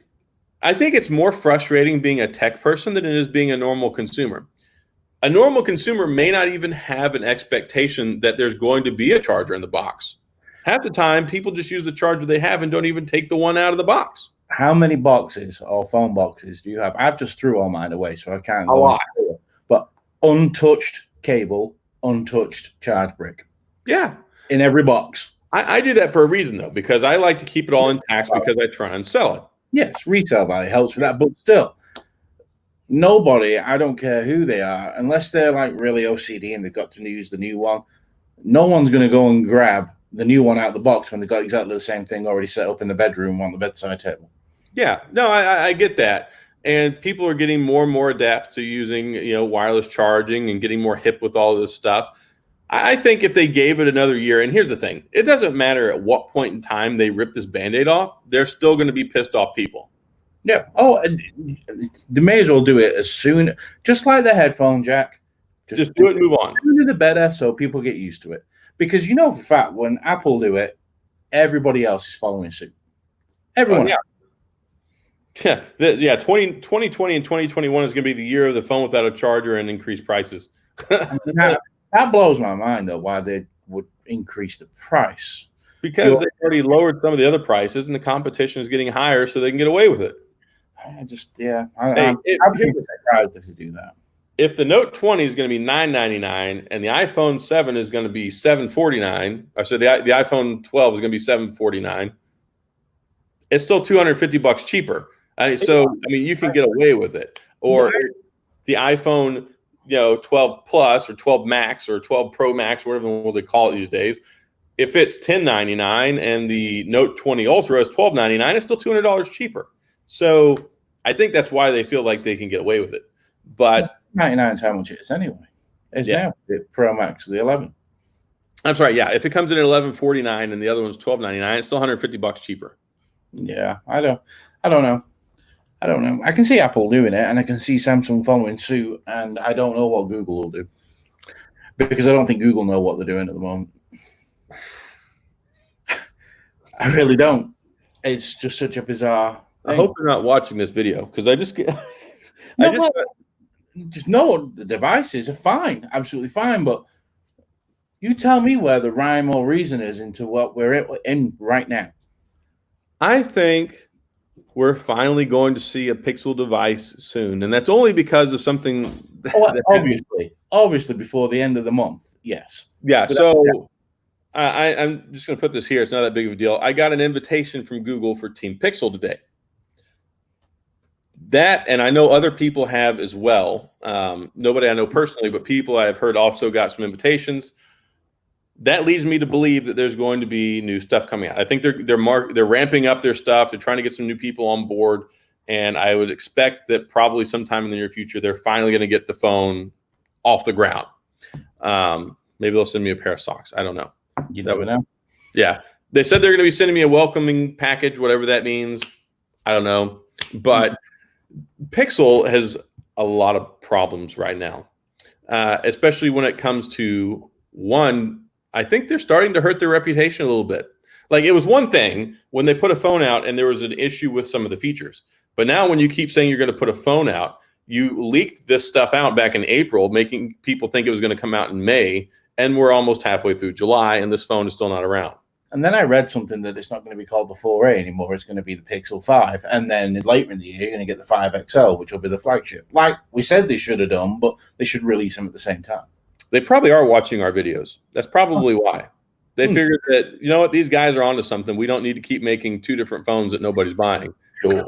I think it's more frustrating being a tech person than it is being a normal consumer. A normal consumer may not even have an expectation that there's going to be a charger in the box. Half the time, people just use the charger they have and don't even take the one out of the box. How many boxes or phone boxes do you have? I've just threw all mine away, so I can't. A lot. But untouched cable, untouched charge brick. Yeah. In every box. I do that for a reason, though, because I like to keep it all intact because I try and sell it. Yes, retail value helps with that, but still, nobody, I don't care who they are, unless they're like really OCD and they've got to use the new one, no one's going to go and grab the new one out of the box when they've got exactly the same thing already set up in the bedroom on the bedside table. Yeah, no, I get that. And people are getting more and more adept to using, wireless charging and getting more hip with all this stuff. I think if they gave it another year, and here's the thing, it doesn't matter at what point in time they rip this Band-Aid off, they're still going to be pissed off people. Yeah. Oh, they may as well do it as soon, just like the headphone jack. Just do it and move on. The sooner the better, so people get used to it. Because for a fact, when Apple do it, everybody else is following suit. Everyone. Oh, yeah. Yeah. 2020 and 2021 is going to be the year of the phone without a charger and increased prices. That blows my mind, though, why they would increase the price. Because they've already lowered some of the other prices and the competition is getting higher so they can get away with it. I'm surprised if they do that. If the Note 20 is going to be $999 and the iPhone 7 is going to be $749, or so the iPhone 12 is going to be $749, it's still $250 cheaper. You can get away with it. Or the iPhone 12 Plus or 12 Max or 12 Pro Max, whatever they call it these days, if it's $1099 and the Note 20 Ultra is $1299, it's still $200 cheaper. So I think that's why they feel like they can get away with it. But 99 is how much it is anyway. It's now the Pro Max, the 11. I'm sorry, yeah. If it comes in at $1149 and the other one's $1299, it's still $150 cheaper. Yeah, I don't know. I can see Apple doing it, and I can see Samsung following suit, and I don't know what Google will do because I don't think Google know what they're doing at the moment. I really don't. It's just such a bizarre thing. I hope they're not watching this video because I just get. Just know the devices are fine, absolutely fine, but you tell me where the rhyme or reason is into what we're in right now. I think we're finally going to see a Pixel device soon, and that's only because of something. Obviously, before the end of the month, yes. Yeah. So I'm just going to put this here. It's not that big of a deal. I got an invitation from Google for Team Pixel today. That, and I know other people have as well. Nobody I know personally, but people I have heard also got some invitations. that leads me to believe that there's going to be new stuff coming out. I think they're ramping up their stuff. They're trying to get some new people on board, and I would expect that probably sometime in the near future they're finally going to get the phone off the ground. Maybe they'll send me a pair of socks. I don't know. You never know. Yeah, they said they're going to be sending me a welcoming package, whatever that means. I don't know, but Pixel has a lot of problems right now, especially when it comes to one. I think they're starting to hurt their reputation a little bit. Like, it was one thing when they put a phone out and there was an issue with some of the features. But now when you keep saying you're going to put a phone out, you leaked this stuff out back in April, making people think it was going to come out in May. And we're almost halfway through July and this phone is still not around. And then I read something that it's not going to be called the 4A anymore. It's going to be the Pixel 5. And then later in the year, you're going to get the 5XL, which will be the flagship. Like we said they should have done, but they should release them at the same time. They probably are watching our videos. That's probably why. They figured that, you know what, these guys are onto something. We don't need to keep making two different phones that nobody's buying. Cool.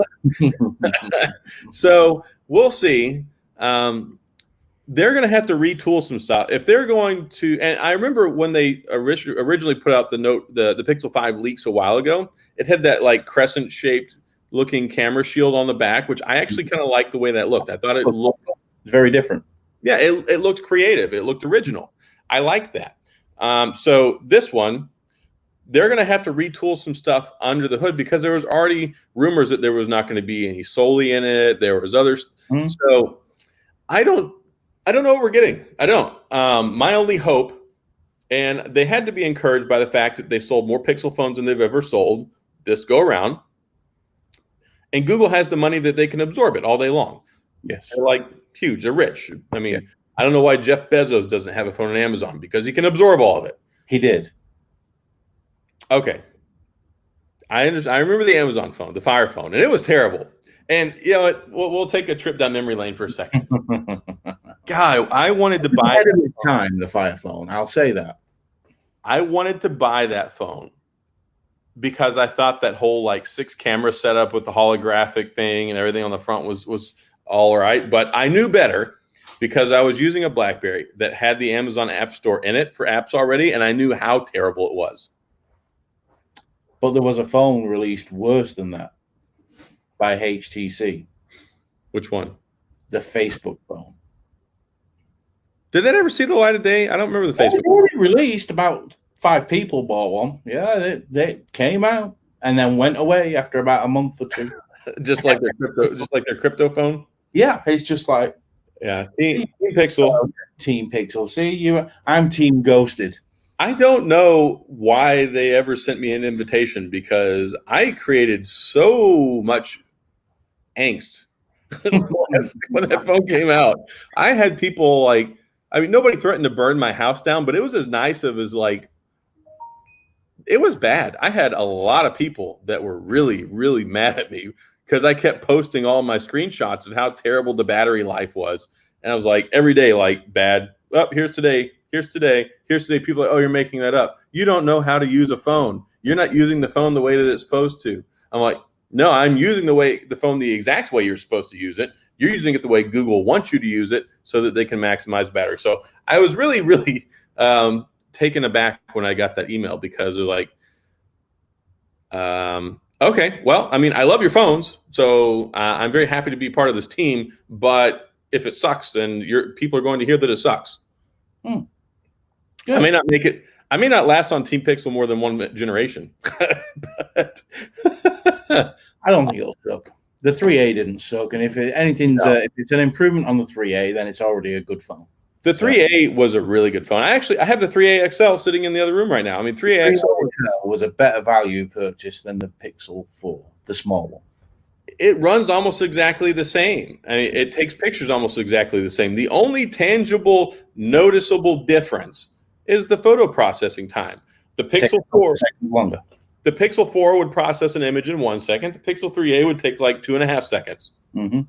So we'll see. They're going to have to retool some stuff. If they're going to, and I remember when they originally put out the Pixel 5 leaks a while ago, it had that like crescent shaped looking camera shield on the back, which I actually kind of liked the way that looked. I thought it looked very different. Yeah, it looked creative. It looked original. I liked that. So this one, they're going to have to retool some stuff under the hood because there was already rumors that there was not going to be any Soli in it. There was others. So I don't know what we're getting. I don't. My only hope, and they had to be encouraged by the fact that they sold more Pixel phones than they've ever sold this go around. And Google has the money that they can absorb it all day long. Yes. They're like huge. They're rich. I mean, I don't know why Jeff Bezos doesn't have a phone on Amazon because he can absorb all of it. He did. Okay. I understand. I remember the Amazon phone, the Fire phone, and it was terrible. And you know what? We'll take a trip down memory lane for a second. God, I wanted to buy the Fire phone. I'll say that. I wanted to buy that phone because I thought that whole like 6 camera setup with the holographic thing and everything on the front was all right. But I knew better because I was using a BlackBerry that had the Amazon App Store in it for apps already, and I knew how terrible it was. But there was a phone released worse than that by HTC. Which one? The Facebook phone. Did that ever see the light of day? I don't remember the Facebook. It released. About 5 people bought one. Yeah, they came out and then went away after about a month or 2. just like their crypto phone. Yeah, it's just like Team Pixel. Team Pixel. See, I'm Team Ghosted. I don't know why they ever sent me an invitation because I created so much angst when that phone came out. I had people like, I mean, nobody threatened to burn my house down, but it was as nice as like, it was bad. I had a lot of people that were really, really mad at me because I kept posting all my screenshots of how terrible the battery life was. And I was like, every day, like, bad. Oh, here's today. Here's today. Here's today. People are like, oh, you're making that up. You don't know how to use a phone. You're not using the phone the way that it's supposed to. I'm like, no, I'm using the phone the exact way you're supposed to use it. You're using it the way Google wants you to use it so that they can maximize battery. So I was really, really taken aback when I got that email because they're like, okay, well, I mean, I love your phones, so I'm very happy to be part of this team. But if it sucks, then people are going to hear that it sucks. I may not make it. I may not last on Team Pixel more than one generation. But I don't think it'll suck. The 3A didn't suck, and if it's an improvement on the 3A, then it's already a good phone. The 3A was a really good phone. I have the 3A XL sitting in the other room right now. I mean, 3A XL was a better value purchase than the Pixel 4, the small one. It runs almost exactly the same. I mean, it takes pictures almost exactly the same. The only tangible, noticeable difference is the photo processing time. The Pixel 4 longer. The Pixel 4 would process an image in 1 second. The Pixel 3A would take like 2.5 seconds. Mm-hmm.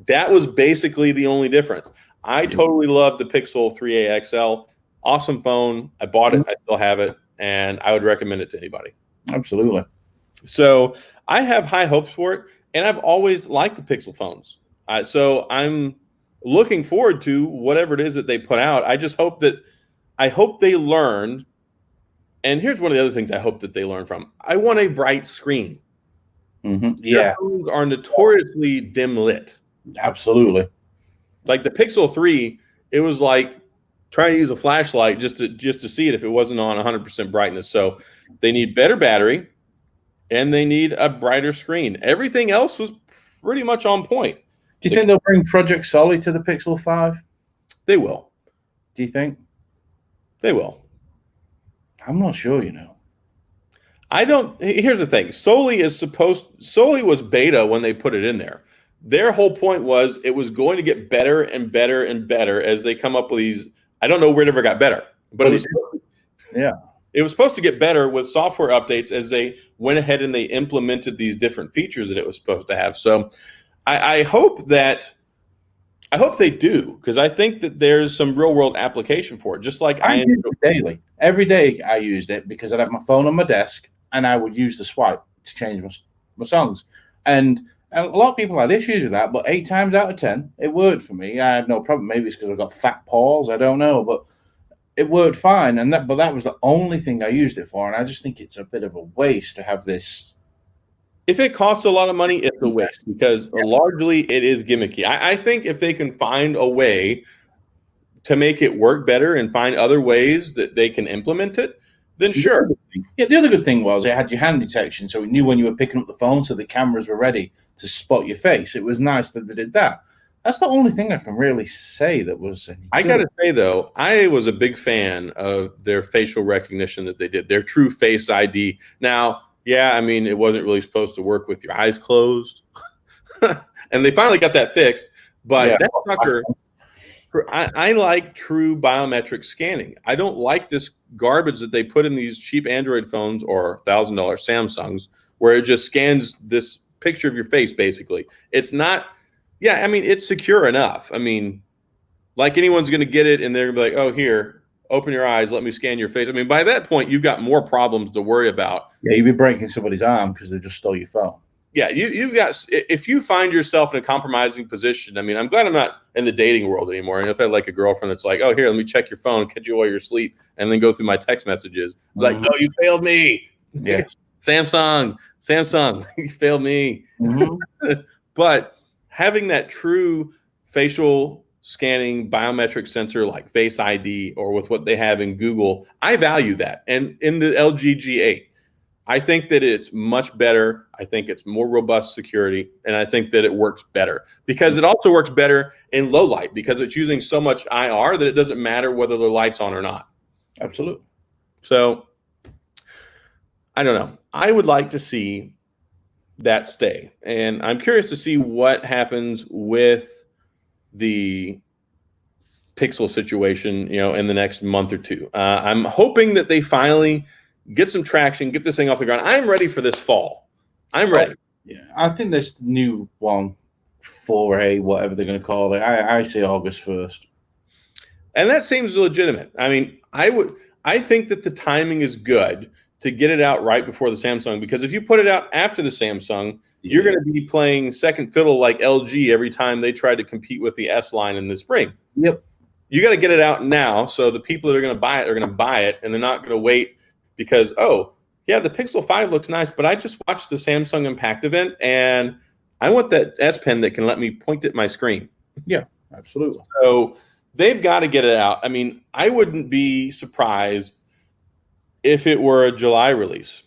That was basically the only difference. I totally love the Pixel 3A XL. Awesome phone. I bought it. I still have it. And I would recommend it to anybody. Absolutely. So I have high hopes for it. And I've always liked the Pixel phones. So I'm looking forward to whatever it is that they put out. I hope they learned And here's one of the other things I hope that they learn from. I want a bright screen. Yeah, phones are notoriously dim lit. absolutely. Like the Pixel 3, it was like trying to use a flashlight just to see it if it wasn't on 100% brightness. So they need better battery and they need a brighter screen. Everything else was pretty much on point. Do you think they'll bring Project Solid to the Pixel 5? They will. Do you think? They will. I'm not sure, you know. I don't. Here's the thing. Soli was beta when they put it in there. Their whole point was it was going to get better and better and better as they come up with these. I don't know where it ever got better, but it was supposed to get better with software updates as they went ahead and they implemented these different features that it was supposed to have. So I hope they do, because I think that there's some real world application for it. Just like I use it daily. Every day I used it because I'd have my phone on my desk and I would use the swipe to change my songs. And a lot of people had issues with that, but 8 times out of 10, it worked for me. I had no problem. Maybe it's because I've got fat paws. I don't know, but it worked fine. But that was the only thing I used it for. And I just think it's a bit of a waste to have this. If it costs a lot of money, it's a waste because largely it is gimmicky. I think if they can find a way to make it work better and find other ways that they can implement it, then sure. Yeah, the other good thing was it had your hand detection, so it knew when you were picking up the phone, so the cameras were ready to spot your face. It was nice that they did that. That's the only thing I can really say that was. I got to say, though, I was a big fan of their facial recognition that they did, their true face ID. Now, yeah, I mean, it wasn't really supposed to work with your eyes closed. And they finally got that fixed. But that sucker, I like true biometric scanning. I don't like this garbage that they put in these cheap Android phones or $1,000 Samsungs where it just scans this picture of your face, basically. It's not, I mean, it's secure enough. I mean, like anyone's going to get it and they're going to be like, oh, here, open your eyes, let me scan your face. I mean, by that point, you've got more problems to worry about. Yeah, you'd be breaking somebody's arm because they just stole your phone. Yeah, you've got, if you find yourself in a compromising position, I mean, I'm glad I'm not in the dating world anymore. And if I had like a girlfriend that's like, oh, here, let me check your phone, catch you while you're asleep, and then go through my text messages. Like, no, you failed me. Yeah. Samsung, you failed me. But having that true facial scanning biometric sensor like Face ID or with what they have in Google, I value that. And in the LG G8, I think that it's much better. I think it's more robust security, and I think that it works better because it also works better in low light because it's using so much IR that it doesn't matter whether the light's on or not. Absolutely. So I don't know. I would like to see that stay, and I'm curious to see what happens with the Pixel situation, in the next month or two. I'm hoping that they finally get some traction, get this thing off the ground. I'm ready for this fall. I'm ready. Yeah, I think this new one, 4A, whatever they're going to call it, I say August 1st. And that seems legitimate. I mean, I think that the timing is good to get it out right before the Samsung, because if you put it out after the Samsung, you're going to be playing second fiddle like LG every time they try to compete with the S line in the spring. Yep. You got to get it out now so the people that are going to buy it are going to buy it, and they're not going to wait because, oh, yeah, the Pixel 5 looks nice, but I just watched the Samsung Impact event, and I want that S Pen that can let me point at my screen. Yeah, absolutely. So they've got to get it out. I mean, I wouldn't be surprised if it were a July release.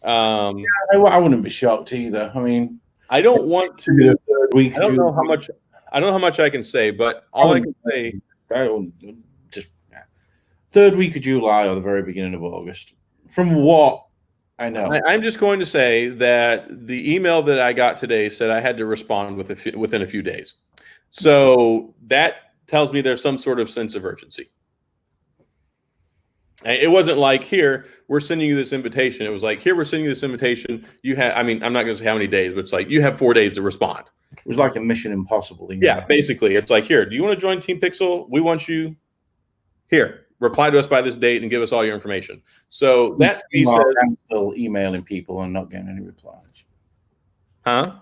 I wouldn't be shocked either. I mean, I don't want to. I don't know how much. I don't know how much I can say, but all I can say. Just third week of July or the very beginning of August. From what I know, I'm just going to say that the email that I got today said I had to respond within a few days. So that tells me there's some sort of sense of urgency. It wasn't like, here, we're sending you this invitation. It was like, here, we're sending you this invitation. You have, I mean, I'm not going to say how many days, but it's like, you have 4 days to respond. It was like a Mission Impossible. Yeah, basically. It's like, here, do you want to join Team Pixel? We want you. Here, reply to us by this date and give us all your information. So that to me says, I'm still emailing people and not getting any replies. Huh?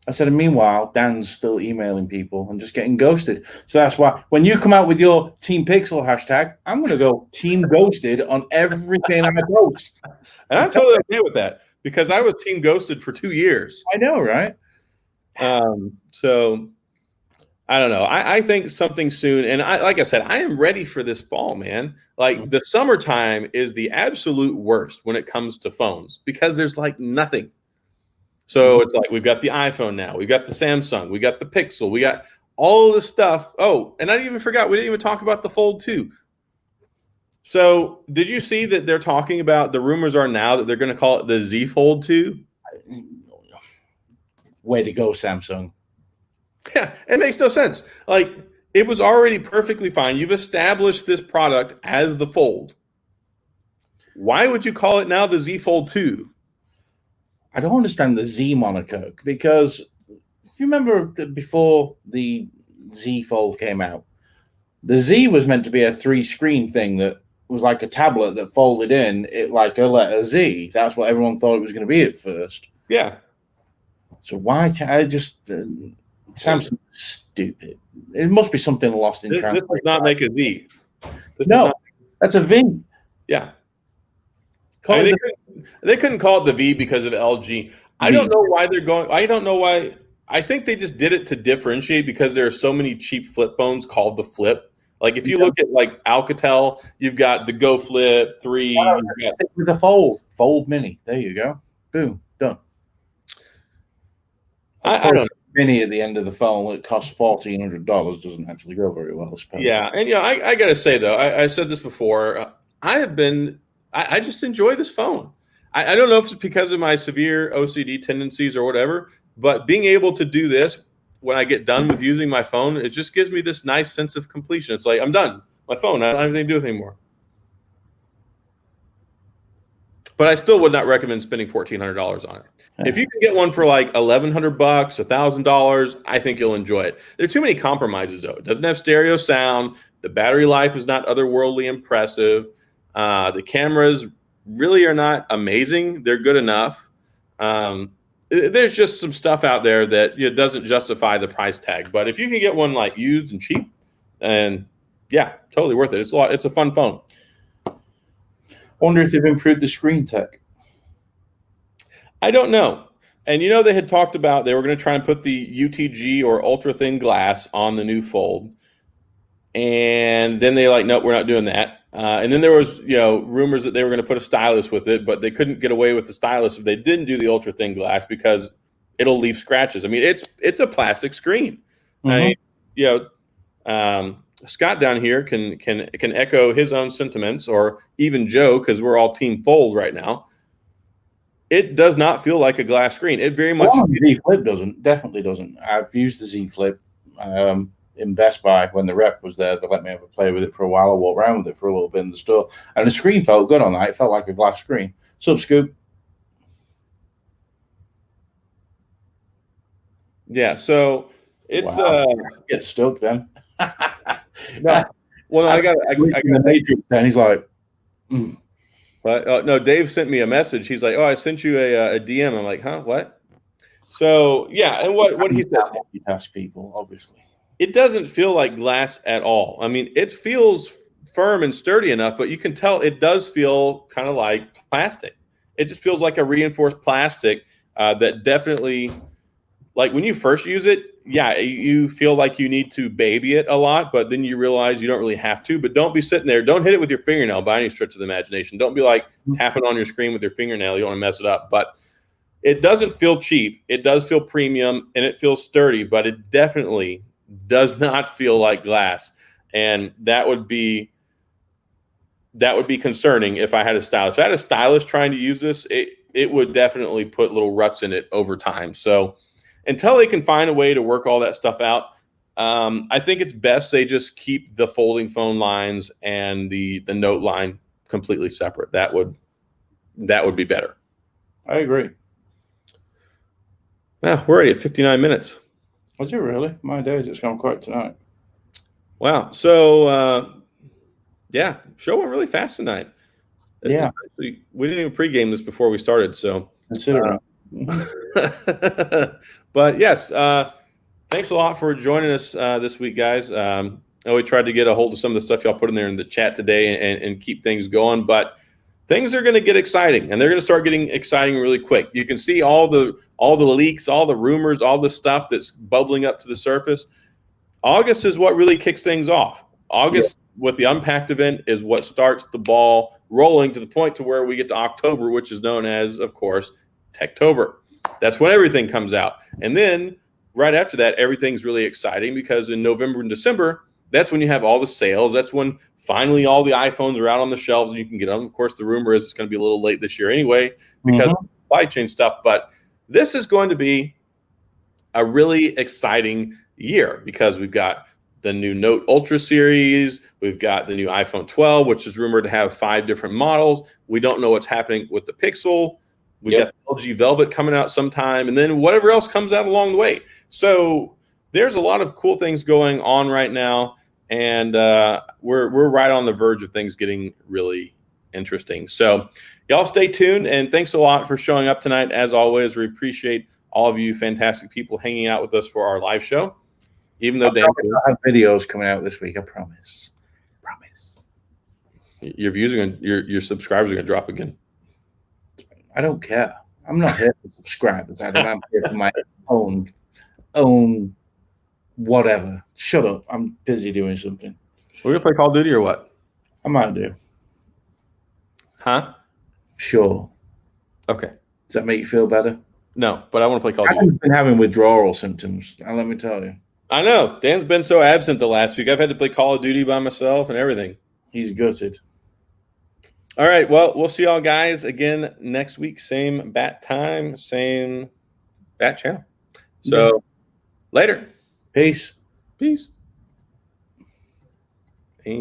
I said, and meanwhile, Dan's still emailing people and just getting ghosted. So that's why when you come out with your Team Pixel hashtag, I'm going to go Team Ghosted on everything I post. And I'm totally okay with that because I was Team Ghosted for 2 years. I know, right? So I don't know. I think something soon, and like I said, I am ready for this fall, man. Like the summertime is the absolute worst when it comes to phones because there's like nothing. So it's like we've got the iPhone now, we've got the Samsung, we got the Pixel, we got all of this stuff. Oh, and I didn't even forgot, we didn't even talk about the Fold 2. So did you see that they're talking about, the rumors are now that they're going to call it the Z Fold 2? Way to go, Samsung. Yeah, it makes no sense. Like it was already perfectly fine. You've established this product as the Fold. Why would you call it now the Z Fold 2? I don't understand the Z moniker because if you remember before the Z Fold came out, the Z was meant to be a 3-screen thing that was like a tablet that folded in it like a letter Z. That's what everyone thought it was going to be at first. Yeah. So why can't I just Samsung stupid? It must be something lost in translation. This does not make a Z. No, that's a V. Yeah. I mean, they couldn't call it the V because of LG. I don't know why they're going. I don't know why. I think they just did it to differentiate because there are so many cheap flip phones called the Flip. Like if you look at like Alcatel, you've got the Go Flip 3. Stick with the Fold Mini. There you go. Boom, done. I don't know. Mini at the end of the phone that costs $1,400 doesn't actually go very well, I suppose. Yeah, and I got to say though, I said this before. I just enjoy this phone. I don't know if it's because of my severe OCD tendencies or whatever, but being able to do this when I get done with using my phone, it just gives me this nice sense of completion. It's like I'm done. My phone, I don't have anything to do with it anymore. But I still would not recommend spending $1,400 on it. If you can get one for like $1,100, $1,000, I think you'll enjoy it. There are too many compromises though. It doesn't have stereo sound. The battery life is not otherworldly impressive. The cameras really are not amazing. They're good enough. There's just some stuff out there that doesn't justify the price tag. But if you can get one like used and cheap, and yeah, totally worth it. It's a fun phone. I wonder if they've improved the screen tech. I don't know. And they had talked about they were going to try and put the UTG or ultra thin glass on the new Fold. And then they nope, we're not doing that. And then there was, rumors that they were going to put a stylus with it, but they couldn't get away with the stylus if they didn't do the ultra thin glass because it'll leave scratches. I mean, it's a plastic screen. Scott down here can echo his own sentiments, or even Joe, because we're all Team Fold right now. It does not feel like a glass screen. It very much. The Z Flip definitely doesn't. I've used the Z Flip in Best Buy when the rep was there. They let me have a play with it for a while. I walked around with it for a little bit in the store, and the screen felt good on that. It felt like a glass screen. Sup, Scoop? Yeah, so it's get stuck then. No, well, I got the Matrix, and he's like. But no, Dave sent me a message. He's like, "Oh, I sent you a DM." I'm like, "Huh? What?" So yeah, and what he says, multitask people, obviously. It doesn't feel like glass at all. I mean, it feels firm and sturdy enough, but you can tell it does feel kind of like plastic. It just feels like a reinforced plastic that definitely, like when you first use it, yeah, you feel like you need to baby it a lot, but then you realize you don't really have to. But don't be sitting there. Don't hit it with your fingernail by any stretch of the imagination. Don't be like tapping on your screen with your fingernail. You don't want to mess it up. But it doesn't feel cheap. It does feel premium, and it feels sturdy, but it definitely does not feel like glass. And that would be concerning if I had a stylus. If I had a stylus trying to use this, it would definitely put little ruts in it over time. So until they can find a way to work all that stuff out, I think it's best they just keep the folding phone lines and the note line completely separate. That would be better. I agree. Yeah, we're already at 59 minutes. Was it really? My days, it's gone quick tonight. Wow. So, yeah, show went really fast tonight. Yeah. We didn't even pregame this before we started, so. Consider it. But yes, thanks a lot for joining us this week, guys. I know we tried to get a hold of some of the stuff y'all put in there in the chat today and keep things going, but things are going to get exciting, and they're going to start getting exciting really quick. You can see all the leaks, all the rumors, all the stuff that's bubbling up to the surface. August is what really kicks things off. August with the Unpacked event is what starts the ball rolling to the point to where we get to October, which is known as, of course, Techtober. That's when everything comes out. And then right after that, everything's really exciting because in November and December, that's when you have all the sales. That's when finally all the iPhones are out on the shelves and you can get them. Of course, the rumor is it's going to be a little late this year anyway because of supply chain stuff. But this is going to be a really exciting year because we've got the new Note Ultra series. We've got the new iPhone 12, which is rumored to have 5 different models. We don't know what's happening with the Pixel. We got LG Velvet coming out sometime, and then whatever else comes out along the way. So there's a lot of cool things going on right now, and we're right on the verge of things getting really interesting. So y'all stay tuned, and thanks a lot for showing up tonight. As always, we appreciate all of you fantastic people hanging out with us for our live show. Even though Dan have videos coming out this week, I promise. Your views are going, your subscribers are going to drop again. I don't care. I'm not here for subscribers. I'm here for my own whatever. Shut up. I'm busy doing something. We're gonna play Call of Duty or what? I might do. Huh? Sure. Okay. Does that make you feel better? No, but I want to play Call of Duty. I've been having withdrawal symptoms, and let me tell you. I know. Dan's been so absent the last week. I've had to play Call of Duty by myself and everything. He's gutted. All right. Well, we'll see y'all guys again next week. Same bat time, same bat channel. So later. Peace. Peace. And